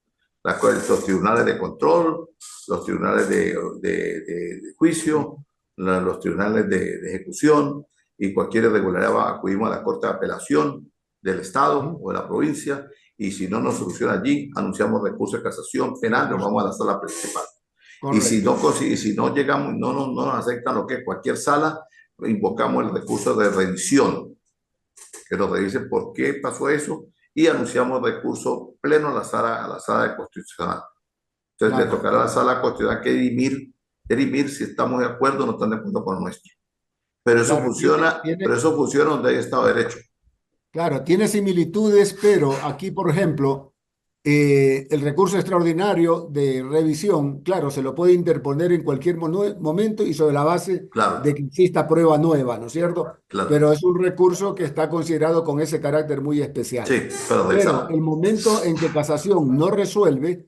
Los tribunales de control, los tribunales de juicio, los tribunales de ejecución, y cualquier irregularidad acudimos a la Corte de Apelación del Estado o de la provincia, y si no nos soluciona allí, anunciamos recurso de casación penal, nos vamos a la sala principal. Y Correcto. si no llegamos, no nos aceptan lo que es cualquier sala, invocamos el recurso de revisión, que nos revisen por qué pasó eso, y anunciamos recurso pleno a la sala de constitucional. Entonces le Claro, tocará a la sala constitucional que dirimir si estamos de acuerdo o no están de acuerdo con lo nuestro. claro, Pero eso funciona donde hay Estado de Derecho. claro, tiene similitudes, pero aquí, por ejemplo, el recurso extraordinario de revisión, claro, se lo puede interponer en cualquier momento y sobre la base Claro, de que exista prueba nueva, ¿no es cierto? claro. Pero es un recurso que está considerado con ese carácter muy especial. Sí, pero Pero revisar. el momento en que casación no resuelve,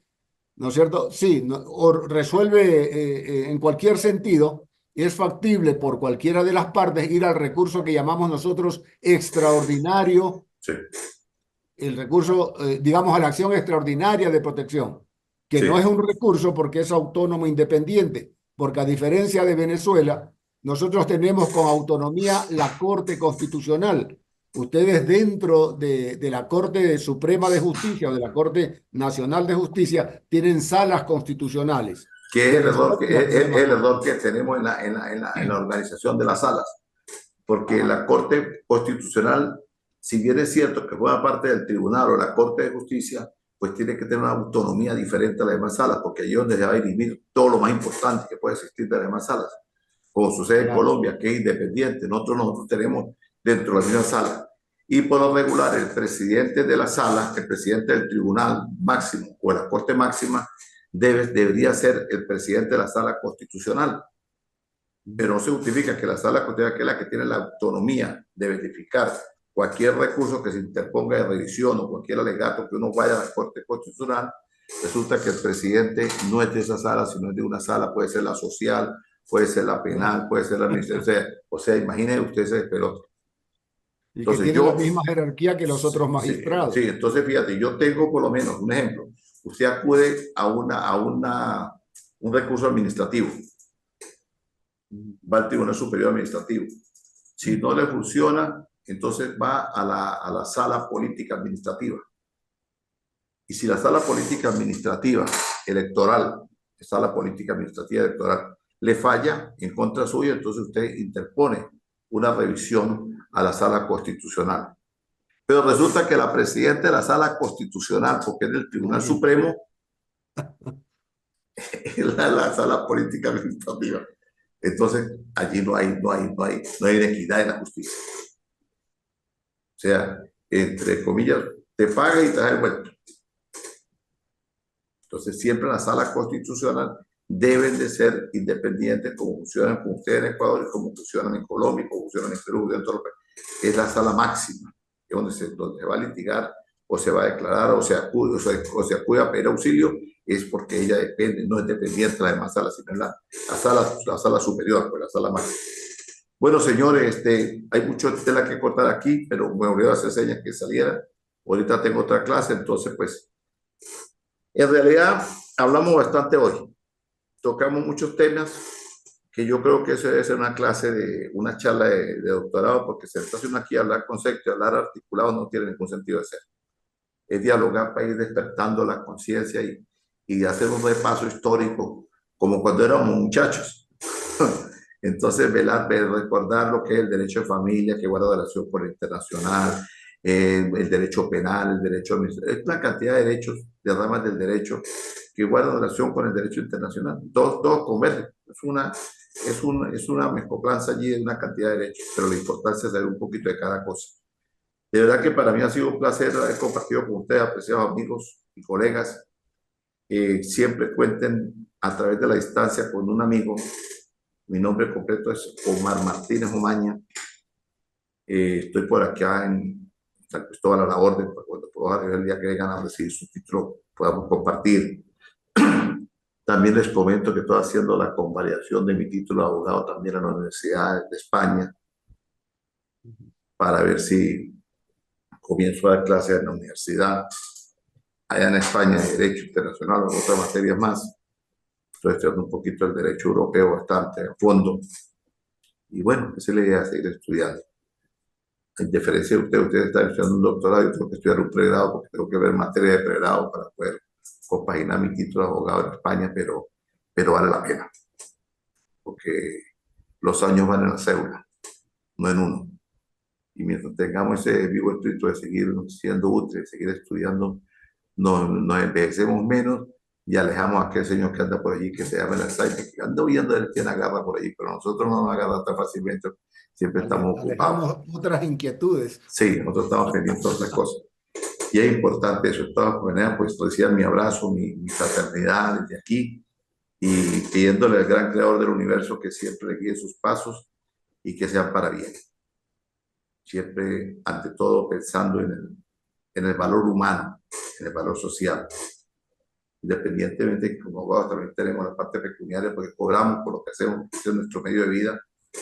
¿no es cierto? Sí, o resuelve en cualquier sentido, es factible por cualquiera de las partes ir al recurso que llamamos nosotros extraordinario, Sí, el recurso, digamos, a la acción extraordinaria de protección, que no es sí, un recurso porque es autónomo e independiente, porque a diferencia de Venezuela, nosotros tenemos con autonomía la Corte Constitucional. Ustedes dentro de la Corte Suprema de Justicia o de la Corte Nacional de Justicia tienen salas constitucionales que es que resuelven los problemas. el error que tenemos en la organización de las salas, porque Ajá, la Corte Constitucional, si bien es cierto que forma parte del Tribunal o la Corte de Justicia, pues tiene que tener una autonomía diferente a las demás salas, porque ahí es donde se va a dirimir todo lo más importante que puede existir de las demás salas, como sucede en claro. Colombia, que es independiente. Nosotros tenemos dentro de la misma sala. Y por lo regular, el presidente de la sala, el presidente del Tribunal Máximo o de la Corte Máxima, debería ser el presidente de la sala constitucional. Pero no se justifica que la sala constitucional, que es la que tiene la autonomía de verificar cualquier recurso que se interponga de revisión o cualquier alegato que uno vaya a la Corte Constitucional, resulta que el presidente no es de esa sala, sino es de una sala, puede ser la social, puede ser la penal, puede ser la administrativa, o sea, imagine usted ese pelota. Y que Entonces tiene la yo, misma jerarquía que los otros sí, magistrados. entonces fíjate, yo tengo por lo menos un ejemplo. Usted acude un recurso administrativo, va al Tribunal Superior Administrativo. Si no le funciona, entonces va a la sala política administrativa. Y si la sala política administrativa electoral, sala política administrativa electoral, le falla en contra suya, entonces usted interpone una revisión a la sala constitucional. Pero resulta que la presidenta de la sala constitucional, porque es del Tribunal Supremo, es la sala política administrativa. Entonces, allí no hay inequidad en la justicia. O sea, entre comillas, te paga y te da el vuelto. Entonces, siempre la sala constitucional deben de ser independientes, como funcionan con ustedes en Ecuador, como funcionan en Colombia, como funcionan en Perú, dentro de los países. Es la sala máxima, es donde se va a litigar o se va a declarar o se acude a pedir auxilio, es porque ella depende, no es dependiente de las demás salas, sino la sala superior, pues la sala máxima. Bueno, señores, hay mucho tela que cortar aquí, pero me olvidé hacer señas que saliera. Ahorita tengo otra clase, entonces, pues, en realidad hablamos bastante hoy. tocamos muchos temas que yo creo que eso debe ser una clase una charla de doctorado, porque se está haciendo aquí hablar conceptos, hablar articulados no tiene ningún sentido de ser. Es dialogar para ir despertando la conciencia y hacer un repaso histórico, como cuando éramos muchachos. Entonces, recordar lo que es el derecho de familia, que guarda relación con el internacional, el derecho penal, el derecho administrativo, es una cantidad de derechos, de ramas del derecho que guardan relación con el derecho internacional. Dos convergen. Es una mezcolanza allí de una cantidad de derechos, pero la importancia es saber un poquito de cada cosa. De verdad que para mí ha sido un placer haber compartido con ustedes, apreciados amigos y colegas. Siempre cuenten a través de la distancia con un amigo. Mi nombre completo es Omar Martínez Omaña. Estoy por acá en San Cristóbal a la orden, para cuando puedo arribar el día que vengan a recibir su título, podamos compartir. También les comento que estoy haciendo la convalidación de mi título de abogado también en la Universidad de España, para ver si comienzo a dar clases en la universidad allá en España de Derecho Internacional o otras materias más. Estoy estudiando un poquito el derecho europeo bastante a fondo. Y bueno, esa es la idea, seguir estudiando. En diferencia de ustedes están estudiando un doctorado, yo tengo que estudiar un pregrado porque tengo que ver materia de pregrado para poder compaginar mi título de abogado en España, pero vale la pena. Porque los años van en la cédula, no en uno. Y mientras tengamos ese vivo espíritu de seguir siendo útiles, seguir estudiando, nos envejecemos menos y alejamos a aquel señor que anda por allí, que se llama el Alzheimer, que anda huyendo del que agarra por allí, pero nosotros no nos agarra tan fácilmente, siempre estamos ocupados. Alejamos otras inquietudes. Sí, nosotros estamos pendientes de otras cosas. Y es importante eso. Estaba pues decía mi abrazo, mi fraternidad desde aquí, y pidiéndole al gran creador del universo que siempre le guíe sus pasos y que sean para bien. Siempre, ante todo, pensando en el valor humano, en el valor social. Independientemente de que como abogados también tenemos la parte pecuniaria, porque cobramos por lo que hacemos, en nuestro medio de vida,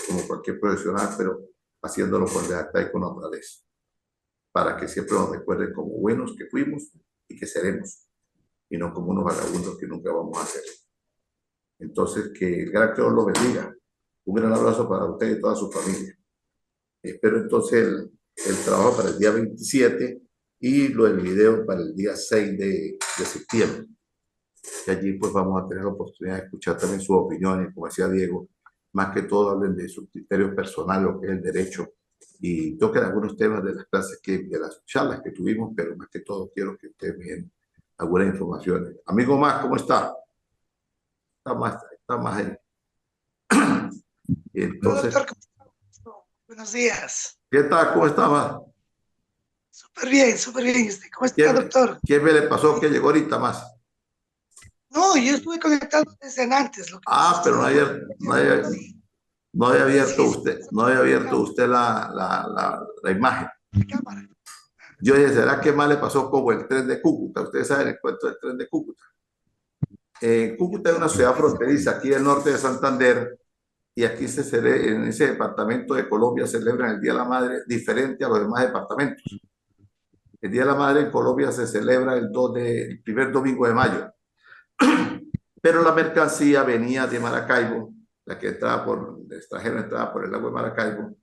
como cualquier profesional, pero haciéndolo con lealtad y con honradez, para que siempre nos recuerden como buenos que fuimos y que seremos, y no como unos vagabundos que nunca vamos a ser. Entonces, que el gran Creador los bendiga. Un gran abrazo para usted y toda su familia. Espero entonces el trabajo para el día 27 y lo del video para el día 6 de septiembre. Y allí pues vamos a tener la oportunidad de escuchar también sus opiniones, como decía Diego, más que todo hablen de sus criterios personales, lo que es el derecho, y toquen algunos temas de las clases, de las charlas que tuvimos, pero más que todo quiero que ustedes me den algunas informaciones. Amigo Más, ¿cómo está? Está más ahí. Entonces, Doctor, buenos días. ¿qué tal? ¿Cómo está Más? Súper bien, súper bien. ¿Cómo está, doctor? ¿Qué me le pasó que llegó ahorita Más? No, yo estuve conectado desde antes. Pero no había abierto usted, la imagen. Cámara. Yo dije, ¿será que más le pasó como el tren de Cúcuta? Ustedes saben el cuento del tren de Cúcuta. Cúcuta es una ciudad fronteriza aquí del norte de Santander, y aquí en ese departamento de Colombia celebran el Día de la Madre diferente a los demás departamentos. El Día de la Madre en Colombia se celebra el primer domingo de mayo. Pero la mercancía venía de Maracaibo, la que entraba el extranjero entraba por el lago de Maracaibo,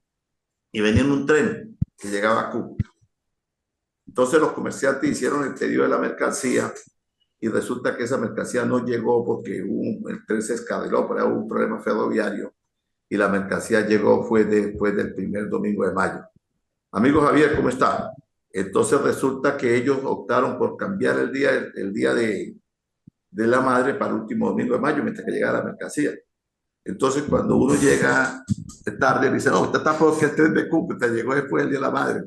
y venía en un tren que llegaba a Cúcuta. Entonces los comerciantes hicieron el pedido de la mercancía y resulta que esa mercancía no llegó porque el tren se escabeó, pero hubo un problema ferroviario y la mercancía llegó fue después del primer domingo de mayo. Amigo Javier, ¿cómo está? Entonces resulta que ellos optaron por cambiar el día de la madre para el último domingo de mayo, mientras que llegara la mercancía. Entonces, cuando uno llega tarde, dice, no, usted está porque el tren de Cúcuta llegó después del día de la madre.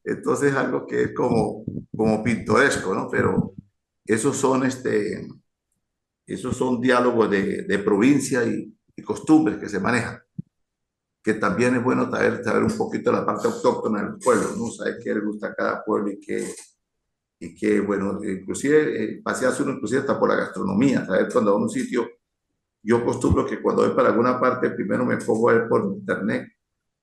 Entonces es algo que es como pintoresco, ¿no? Pero esos son diálogos de provincia y costumbres que se manejan, que también es bueno saber un poquito de la parte autóctona del pueblo, ¿no? Saber qué le gusta a cada pueblo y que, bueno, inclusive pasearse uno inclusive hasta por la gastronomía, saber cuando va a un sitio. Yo acostumbro que cuando voy para alguna parte, primero me pongo a ver por internet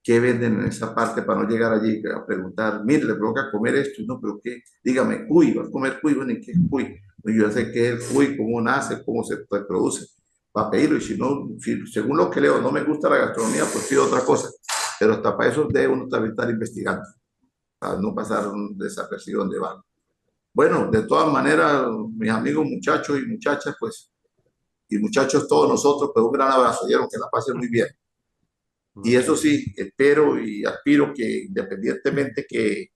qué venden en esa parte para no llegar allí a preguntar, mire, le provoca comer esto, y no, pero qué, dígame, cuy, va a comer cuy, bueno, ¿y qué es cuy? Yo sé que es el cuy, cómo nace, cómo se reproduce, para pedirlo. Y si no, según lo que leo, no me gusta la gastronomía, pues pido otra cosa. Pero hasta para eso debe uno también estar investigando, para no pasar un desapercibido donde va. Bueno, de todas maneras, mis amigos, muchachos y muchachas, pues, y muchachos todos nosotros, pues un gran abrazo, dieron que la pasen muy bien. Y eso sí, espero y aspiro que independientemente que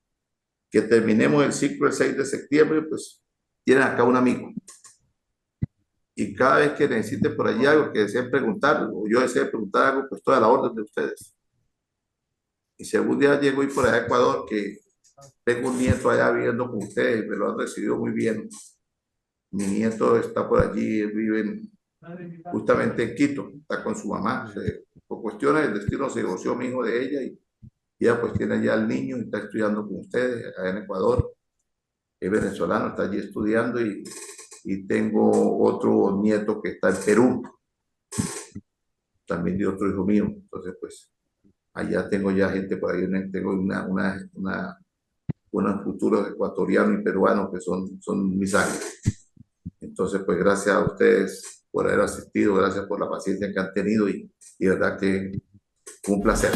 terminemos el ciclo el 6 de septiembre, pues tienen acá un amigo. Y cada vez que necesiten por allí algo, que deseen preguntar, o yo desee preguntar algo, pues toda la orden de ustedes. Y si algún día llego y por allá a Ecuador, que tengo un nieto allá viviendo con ustedes, me lo han recibido muy bien. Mi nieto está por allí, vive justamente en Quito, está con su mamá. Por cuestiones del destino se divorció mi hijo de ella y ella pues tiene ya al niño y está estudiando con ustedes acá en Ecuador. Es venezolano, está allí estudiando y tengo otro nieto que está en Perú, también de otro hijo mío. Entonces pues allá tengo ya gente por ahí, tengo unos futuros ecuatorianos y peruanos que son mis sangre. Entonces, pues gracias a ustedes por haber asistido, gracias por la paciencia que han tenido y verdad que fue un placer.